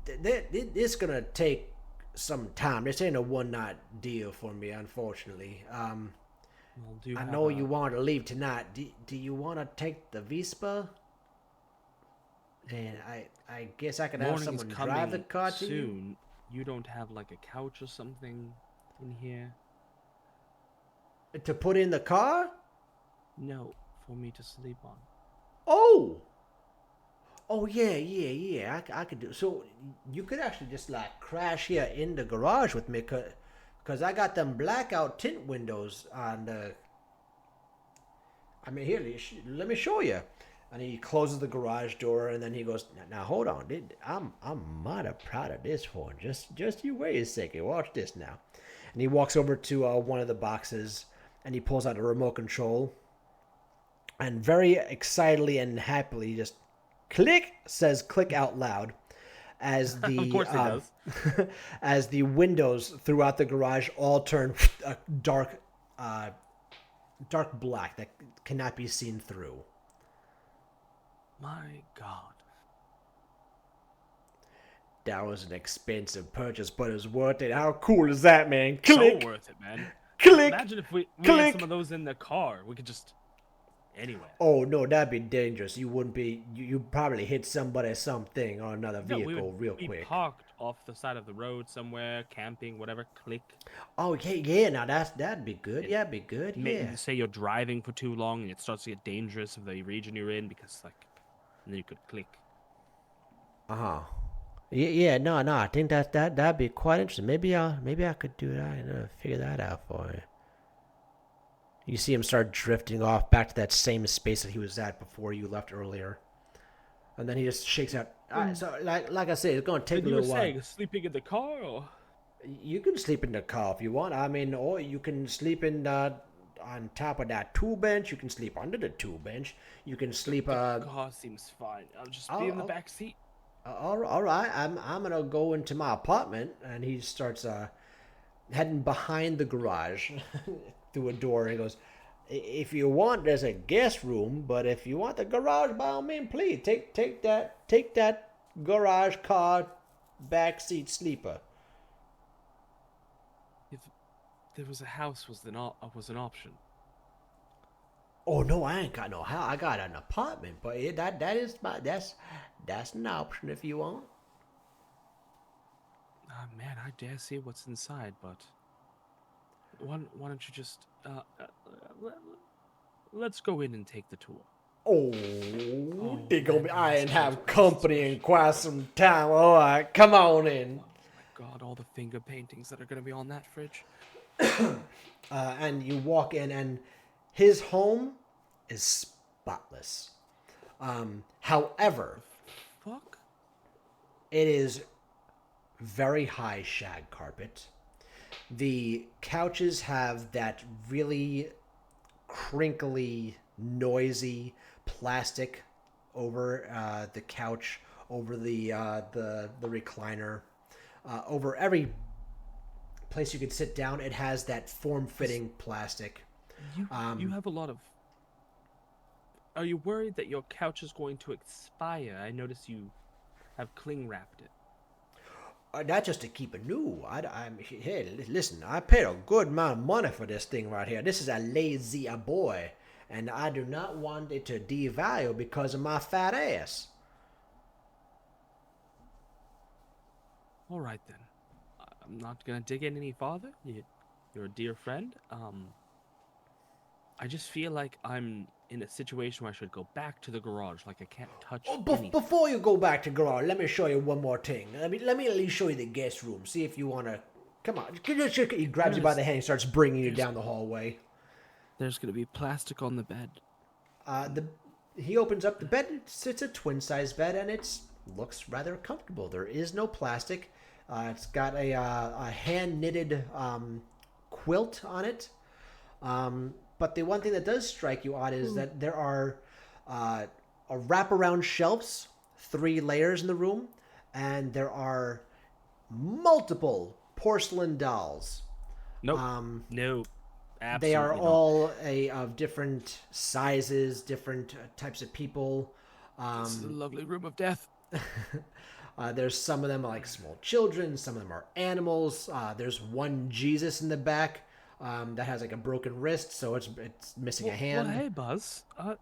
It's gonna take some time. This ain't a one night deal for me, unfortunately. I know you want to leave tonight. Do you want to take the Vespa? And I guess I could have someone drive the car to you. soon. You don't have like a couch or something in here? To put in the car? No, for me to sleep on. Oh, yeah. I could do. So you could actually just like crash here in the garage with me, cause I got them blackout tint windows on the. I mean, here, let me show you. And he closes the garage door, and then he goes, "Now hold on, I'm mighty proud of this one. Just you wait a second. Watch this now." And he walks over to one of the boxes, and he pulls out a remote control. And very excitedly and happily, just click out loud, as the Of course it does. as the windows throughout the garage all turn a dark black that cannot be seen through. My God. That was an expensive purchase, but it was worth it. How cool is that, man? Click, So worth it, man. click. Imagine if we click. had some of those in the car. We could just anywhere. Oh no, that'd be dangerous. You wouldn't be. You'd probably hit somebody, something, or another No, we vehicle would real be quick. parked off the side of the road somewhere, camping, whatever. Click. Oh yeah. Now that'd be good. Yeah, it'd be good. Maybe Yeah. say you're driving for too long and it starts to get dangerous of the region you're in because and then you could click. Yeah. No. I think that'd be quite interesting. Maybe I could do that and figure that out for you. You see him start drifting off back to that same space that he was at before you left earlier, and then he just shakes out. All right, so like I said, it's gonna take a You were little while. saying sleeping in the car, or You can sleep in the car if you want. I mean, or you can sleep in on top of that tool bench. You can sleep under the tool bench. You can sleep. car seems fine. I'll just be in the back seat. All right. I'm gonna go into my apartment, and he starts heading behind the garage through a door. And he goes, "If you want, there's a guest room, but if you want the garage, by all means, please take that garage car back seat sleeper." If there was a house, was an option. Oh no, I ain't got no house. I got an apartment, but that's an option if you want. Ah, man, I dare see what's inside, but why don't you just let's go in and take the tour. Oh, they gonna be. I ain't have company in quite some time. All right, come on in. God, all the finger paintings that are gonna be on that fridge. And you walk in, and his home is spotless. However, Fuck. it is very high shag carpet. The couches have that really crinkly, noisy plastic over the couch, over the recliner, over every place you could sit down. It has that form-fitting plastic. You have a lot of. Are you worried that your couch is going to expire? I notice you have cling wrapped it. Not just to keep it new. Hey, listen, I paid a good amount of money for this thing right here. This is a lazy boy, and I do not want it to devalue because of my fat ass. All right then. I'm not gonna dig in any farther. You're a dear friend. I just feel like I'm in a situation where I should go back to the garage. Like I can't touch anything. Before you go back to garage, let me show you one more thing. Let me at least show you the guest room. See if you want to. Come on. He grabs you by the hand and starts bringing you down the hallway. There's gonna be plastic on the bed. He opens up the bed. It's a twin-size bed, and it looks rather comfortable. There is no plastic. It's got a hand-knitted quilt on it. But the one thing that does strike you odd is that there are a wraparound shelves, 3 layers in the room, and there are multiple porcelain dolls. Nope. No. Absolutely They are not. all of different sizes, different types of people. This is a lovely room of death. There's some of them are like small children, some of them are animals. There's one Jesus in the back that has like a broken wrist, so it's missing a hand. Well, hey, Buzz. Do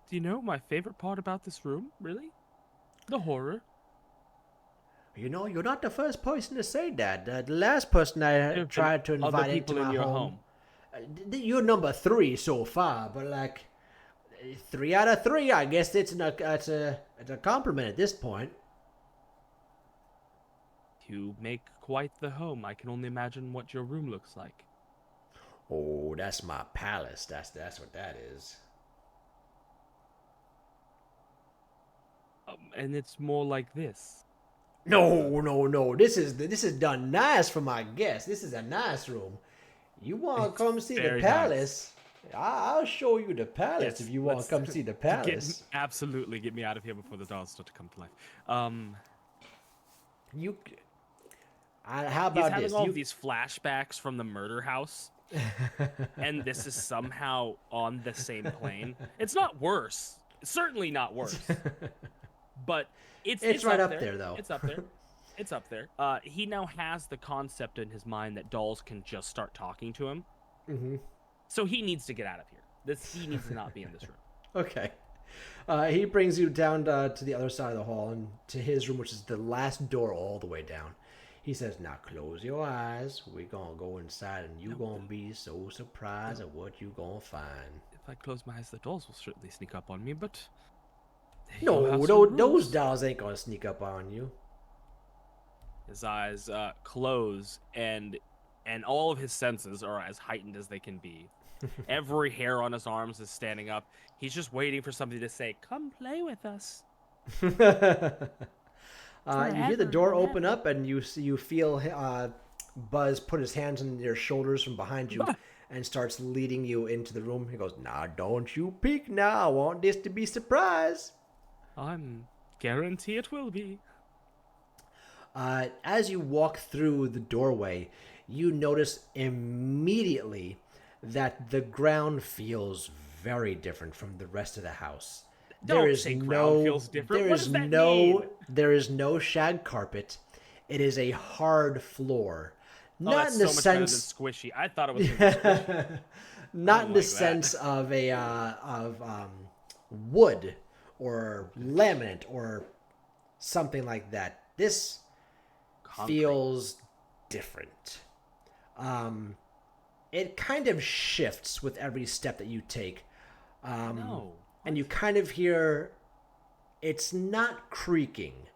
you know my favorite part about this room? Really? The horror. You know, you're not the first person to say that. The last person I tried to invite Other people into my in your home. You're number 3 so far, but like 3 out of 3, I guess it's a compliment at this point. You make quite the home. I can only imagine what your room looks like. Oh, that's my palace. That's what that is. And it's more like this. No. This is done nice for my guests. This is a nice room. You want to come see the very palace? I'll show you the palace Yes, if you want to come see the palace. Absolutely, get me out of here before the dolls start to come to life. How He's about having this? all these flashbacks from the murder house, and this is somehow on the same plane. It's not worse. It's certainly not worse. But it's right up there, though. It's up there. It's up there. He now has the concept in his mind that dolls can just start talking to him. Mm-hmm. So he needs to get out of here. He needs to not be in this room. Okay. He brings you down to the other side of the hall and to his room, which is the last door all the way down. He says, "Now close your eyes. We're gonna go inside, and you're gonna be so surprised at what you're gonna find." If I close my eyes, the dolls will certainly sneak up on me, but... No, those dolls ain't gonna sneak up on you. His eyes close, and all of his senses are as heightened as they can be. Every hair on his arms is standing up. He's just waiting for somebody to say, "Come play with us." You hear the door open up, and you feel Buzz put his hands on your shoulders from behind you and starts leading you into the room. He goes, "Now, don't you peek now. I want this to be surprise." I'm guarantee it will be. As you walk through the doorway, you notice immediately that the ground feels very different from the rest of the house. Don't say ground feels different. What does that mean? There is no shag carpet. It is a hard floor. Oh, Not that's in the so much better than sense, squishy. I thought it was gonna be squishy. not in the like that. sense of wood or laminate or something like that. This Concrete. feels different. It kind of shifts with every step that you take. No. And you kind of hear, it's not creaking.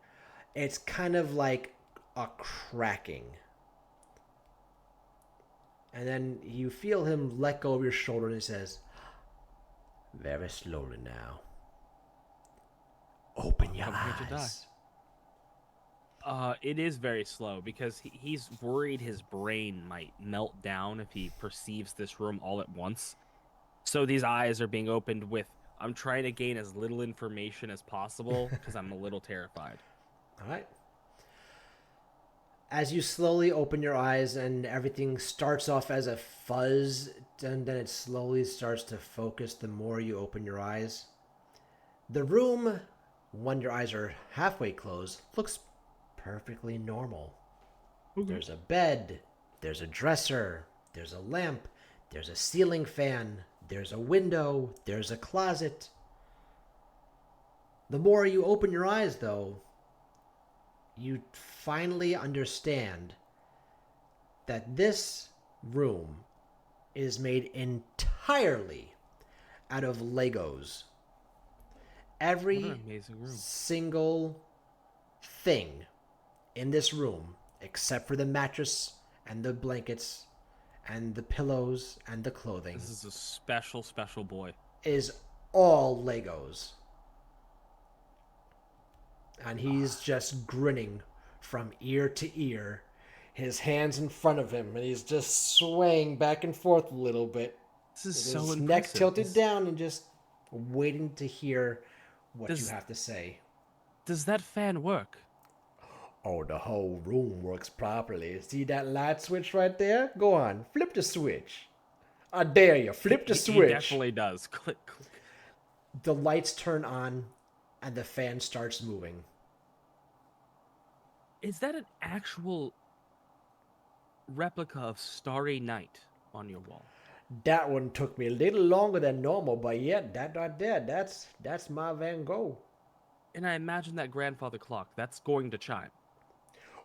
It's kind of like a cracking. And then you feel him let go of your shoulder and he says, very slowly now. Open your Come here to die. eyes. It is very slow because he's worried his brain might melt down if he perceives this room all at once. So these eyes are being opened with, I'm trying to gain as little information as possible because I'm a little terrified. All right. As you slowly open your eyes and everything starts off as a fuzz, and then it slowly starts to focus the more you open your eyes. The room, when your eyes are halfway closed, looks perfectly normal. There's a bed, there's a dresser, there's a lamp, there's a ceiling fan, there's a window, there's a closet. The more you open your eyes, though, you finally understand that this room is made entirely out of Legos. What Every an amazing room. single thing in this room, except for the mattress and the blankets and the pillows and the clothing, This is a special, special boy. is all Legos. And he's just grinning from ear to ear, his hands in front of him, and he's just swaying back and forth a little bit. This is With so his impressive. neck tilted This- down and just waiting to hear what you Does- have to say. Does that fan work? Oh, the whole room works properly. See that light switch right there? Go on, flip the switch. I dare you, flip the He switch. definitely does. Click, click. The lights turn on and the fan starts moving. Is that an actual replica of Starry Night on your wall? That one took me a little longer than normal, but yeah, that right there, that's my Van Gogh. And I imagine that grandfather clock, that's going to chime.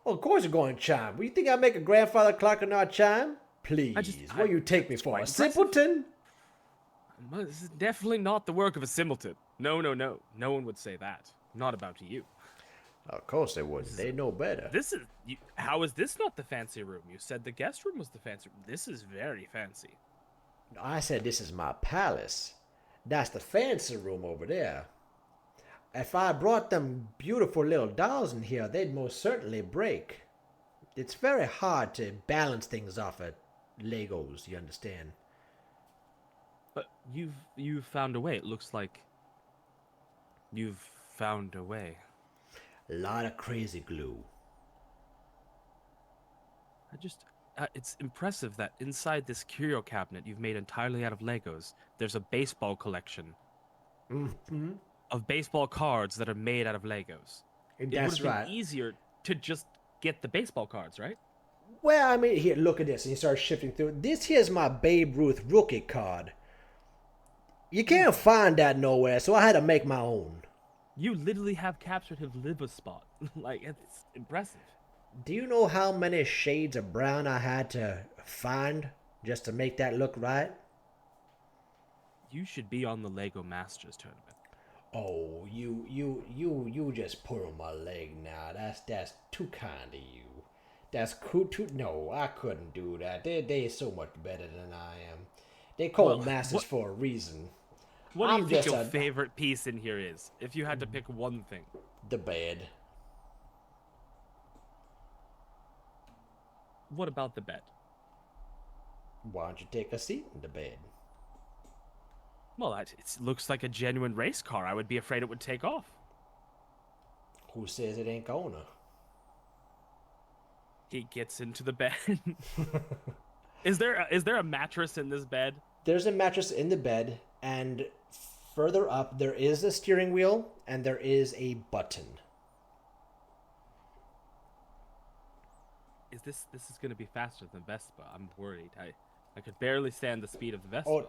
Well, of course you're going to chime. What, you think I make a grandfather clock and not chime? Please, what you take me it's for, quite a impressive. simpleton? Well, this is definitely not the work of a simpleton. No, no, no. No one would say that. Not about you. Of course they wouldn't. They know better. This is... how is this not the fancy room? You said the guest room was the fancy room. This is very fancy. I said this is my palace. That's the fancy room over there. If I brought them beautiful little dolls in here, they'd most certainly break. It's very hard to balance things off of Legos, you understand? But you've found a way. It looks like you've found a way. A lot of crazy glue. It's impressive that inside this curio cabinet you've made entirely out of Legos, there's a baseball collection Mm-hmm. of baseball cards that are made out of Legos. It would That's have been right. easier to just get the baseball cards, right? Well, I mean, here, look at this. And you start shifting through. This here's my Babe Ruth rookie card. You can't find that nowhere, so I had to make my own. You literally have captured his liver spot. Like, it's impressive. Do you know how many shades of brown I had to find just to make that look right? You should be on the Lego Masters tournament. Oh, you just put on my leg now. That's too kind of you. That's cool. No, I couldn't do that. They're so much better than I am. They call Well, them masters what- for a reason. What do you I'm think just your a- favorite piece in here is? If you had to pick one thing. The bed. What about the bed? Why don't you take a seat in the bed? Well, it looks like a genuine race car. I would be afraid it would take off. Who says it ain't gonna? He gets into the bed. Is there a mattress in this bed? There's a mattress in the bed, and further up there is a steering wheel, and there is a button. This is going to be faster than Vespa? I'm worried. I could barely stand the speed of the Vespa. Oh,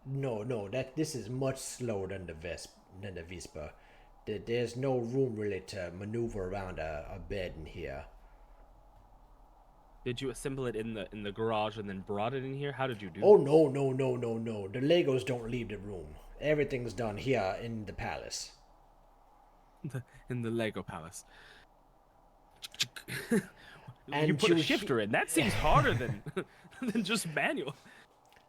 no, this is much slower than the Vespa. There's no room really to maneuver around a bed in here. Did you assemble it in the garage and then brought it in here? How did you do? Oh no. The Legos don't leave the room. Everything's done here in the palace. In the Lego Palace. And you put a you shifter in. That seems harder than than just manual.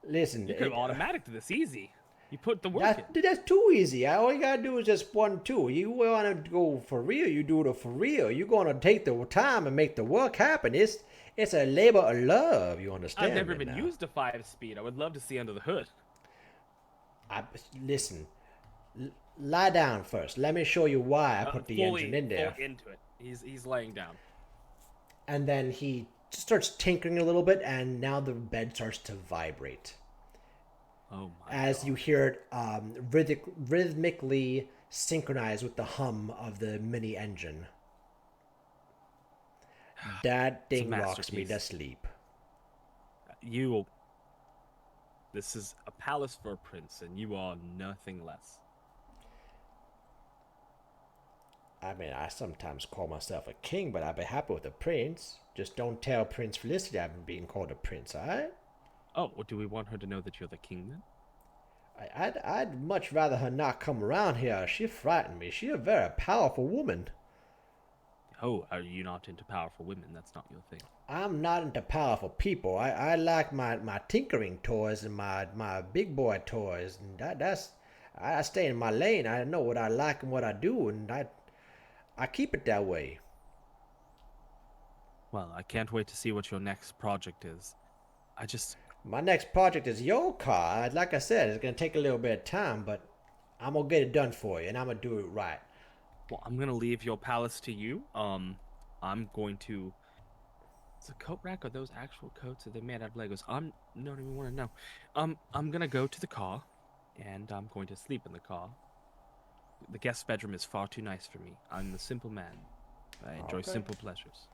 listen. You could have automatic this easy. You put the work in. That's too easy. All you gotta do is just 1, 2. You wanna go for real, you do it for real. You're gonna take the time and make the work happen. It's a labor of love. You understand? I've never me been now? used a 5-speed. I would love to see under the hood. Listen. Lie down first. Let me show you why I put the Fully, engine in there. fully into it. He's laying down. And then he starts tinkering a little bit, and now the bed starts to vibrate Oh my as God. you hear it rhythmically synchronize with the hum of the mini engine. That It's a thing rocks me masterpiece. to sleep. You. This is a palace for a prince, and you are nothing less. I mean, I sometimes call myself a king, but I'd be happy with a prince. Just don't tell Prince Felicity I've been called a prince, alright? Oh, well, do we want her to know that you're the king then? I'd much rather her not come around here. She frightened me. She's a very powerful woman. Oh, are you not into powerful women? That's not your thing. I'm not into powerful people. I like my tinkering toys and my big boy toys, and I stay in my lane. I know what I like and what I do, and I keep it that way. Well, I can't wait to see what your next project is. My next project is your car. Like I said, it's gonna take a little bit of time, but I'm gonna get it done for you, and I'm gonna do it right. Well, I'm gonna leave your palace to you. I'm going to. Is a coat rack? Are those actual coats? Are they made out of Legos? I don't even want to know. I'm gonna go to the car, and I'm going to sleep in the car. The guest bedroom is far too nice for me. I'm a simple man. I enjoy Okay. simple pleasures.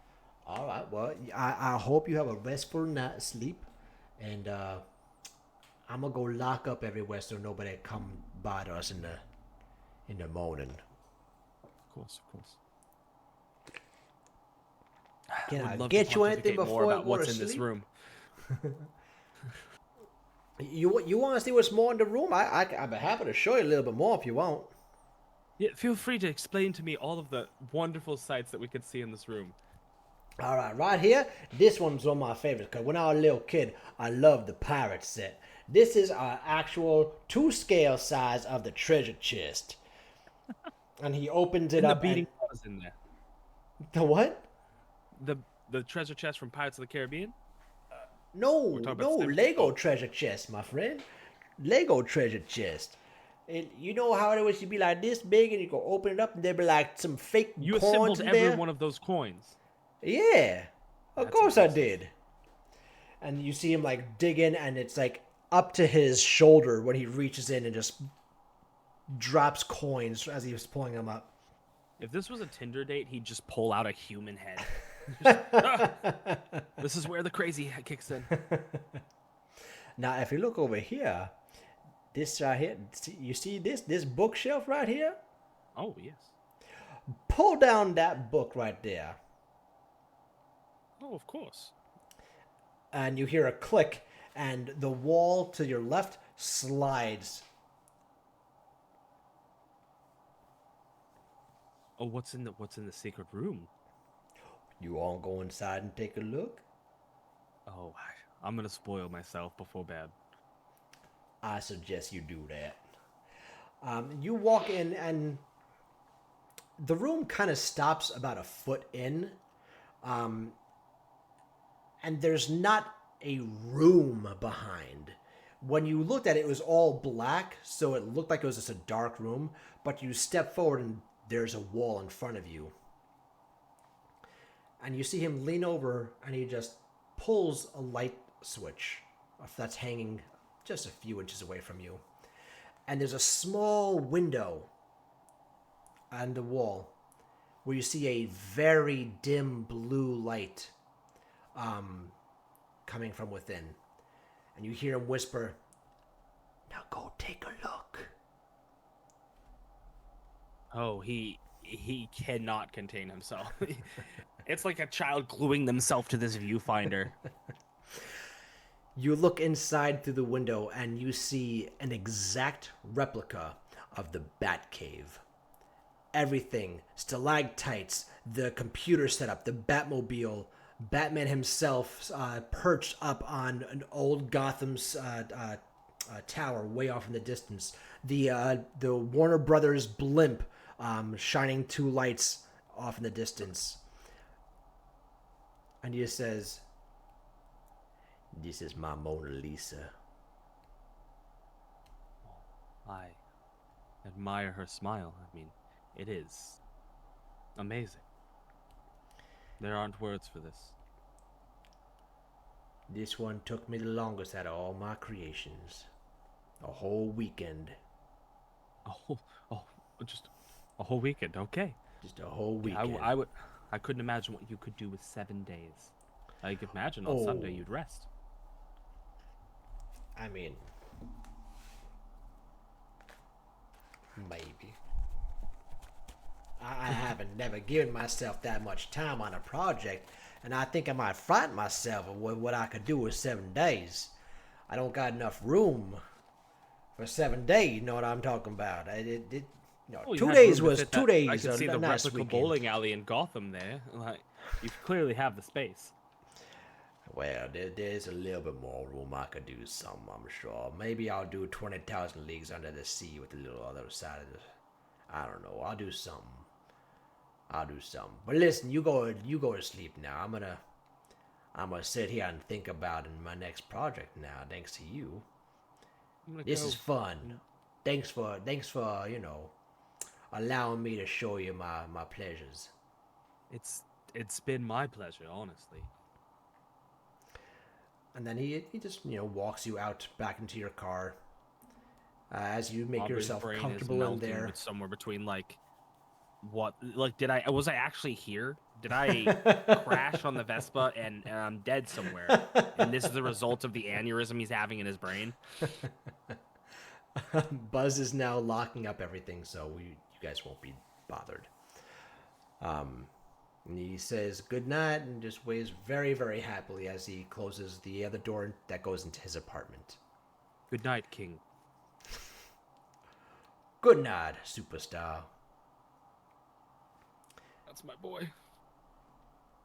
All right. Well, I hope you have a restful night's sleep, and I'm gonna go lock up everywhere so nobody come bother us in the morning. Of course, of course. Can would I love get to you anything pontificate more before I about go what's to in this sleep? room. You want to see what's more in the room? I'd be happy to show you a little bit more if you want. Yeah, feel free to explain to me all of the wonderful sights that we could see in this room. All right here, this one's one of my favorites because when I was a little kid, I loved the pirate set. This is our actual 2-scale size of the treasure chest. And he opens it And the up beating heart is in there. the what? The treasure chest from Pirates of the Caribbean. No, talking about no, the same- Lego oh. treasure chest, my friend. Lego treasure chest. You know how it used to be like this big, and you go open it up, and there'd be like some fake You coins assembled in every there. one of those coins. Yeah, of That's course impressive. I did. And you see him like dig in, and it's like up to his shoulder when he reaches in and just drops coins as he was pulling them up. If this was a Tinder date, he'd just pull out a human head. Just, "Ah, this is where the crazy head kicks in. Now, if you look over here, this right here, you see this bookshelf right here? Oh yes. Pull down that book right there. Oh, of course. And you hear a click, and the wall to your left slides. Oh, what's in the secret room? You all go inside and take a look? Oh, I'm gonna spoil myself before bed. I suggest you do that. You walk in, and the room kind of stops about a foot in. And there's not a room behind. When you looked at it, it was all black, so it looked like it was just a dark room. But you step forward, and there's a wall in front of you. And you see him lean over, and he just pulls a light switch that's hanging just a few inches away from you. And there's a small window on the wall where you see a very dim blue light coming from within. And you hear him whisper, "Now go take a look." Oh, he cannot contain himself. It's like a child gluing themselves to this viewfinder. You look inside through the window, and you see an exact replica of the Batcave. Everything, stalactites, the computer setup, the Batmobile, Batman himself perched up on an old Gotham's tower way off in the distance. The Warner Brothers blimp shining two lights off in the distance. And he just says, "This is my Mona Lisa." I admire her smile. I mean, it is amazing. There aren't words for this. This one took me the longest out of all my creations. A whole weekend. Just a whole weekend. Okay. Just a whole Yeah, weekend. I couldn't imagine what you could do with 7 days. I could imagine on Sunday you'd rest. I mean, maybe. I haven't never given myself that much time on a project, and I think I might frighten myself with what I could do with 7 days. I don't got enough room for 7 days. You know what I'm talking about? Oh, you 2 days had room to was fit 2 that- days. I could see a the nice replica weekend. bowling alley in Gotham there. Like, you clearly have the space. Well, there's a little bit more room. I could do some, I'm sure. Maybe I'll do 20,000 Leagues Under the Sea with the little other side of it. I don't know. I'll do something. But listen, you go to sleep now. I'm gonna sit here and think about my next project now. Thanks to you. I'm gonna This go. is fun. Thanks for allowing me to show you my pleasures. It's been my pleasure, honestly. And then he just walks you out back into your car. As you make Aubrey's yourself brain is comfortable in melting there. with somewhere between what was I actually here? Did I crash on the Vespa and I'm dead somewhere? And this is the result of the aneurysm he's having in his brain? Buzz is now locking up everything, so you guys won't be bothered. And he says good night and just waves very, very happily as he closes the other door that goes into his apartment. Good night, King. Good night, superstar. That's my boy.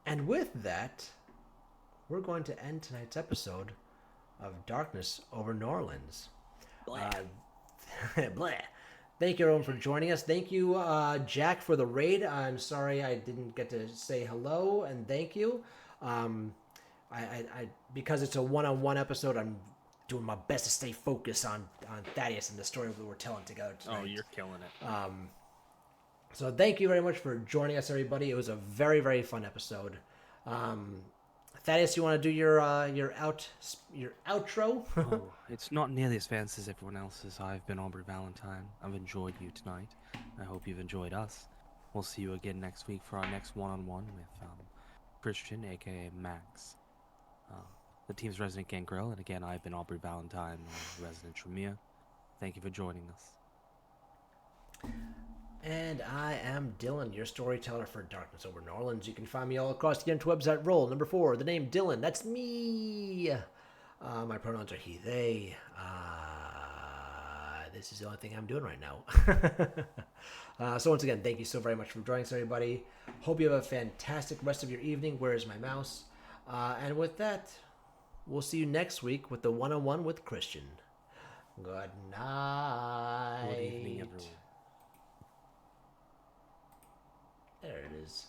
And with that, we're going to end tonight's episode of Darkness Over New Orleans. Blah. Thank you, everyone, for joining us. Thank you, Jack, for the raid. I'm sorry I didn't get to say hello and thank you. I because it's a one-on-one episode, I'm doing my best to stay focused on Thaddeus and the story that we're telling together tonight. Oh, you're killing it. So thank you very much for joining us, everybody. It was a very, very fun episode. Thaddeus, you want to do your outro? Oh, it's not nearly as fancy as everyone else's. I've been Aubrey Valentine. I've enjoyed you tonight. I hope you've enjoyed us. We'll see you again next week for our next one-on-one with Christian, aka Max, the team's resident gangrel. And again, I've been Aubrey Valentine, resident Tremere. Thank you for joining us. And I am Dylan, your storyteller for Darkness Over New Orleans. You can find me all across the interwebs at Roll. Number 4, the name Dylan. That's me. My pronouns are he, they. This is the only thing I'm doing right now. So once again, thank you so very much for joining us, everybody. Hope you have a fantastic rest of your evening. Where is my mouse? And with that, we'll see you next week with the one-on-one with Christian. Good night. Good evening, everyone. There it is.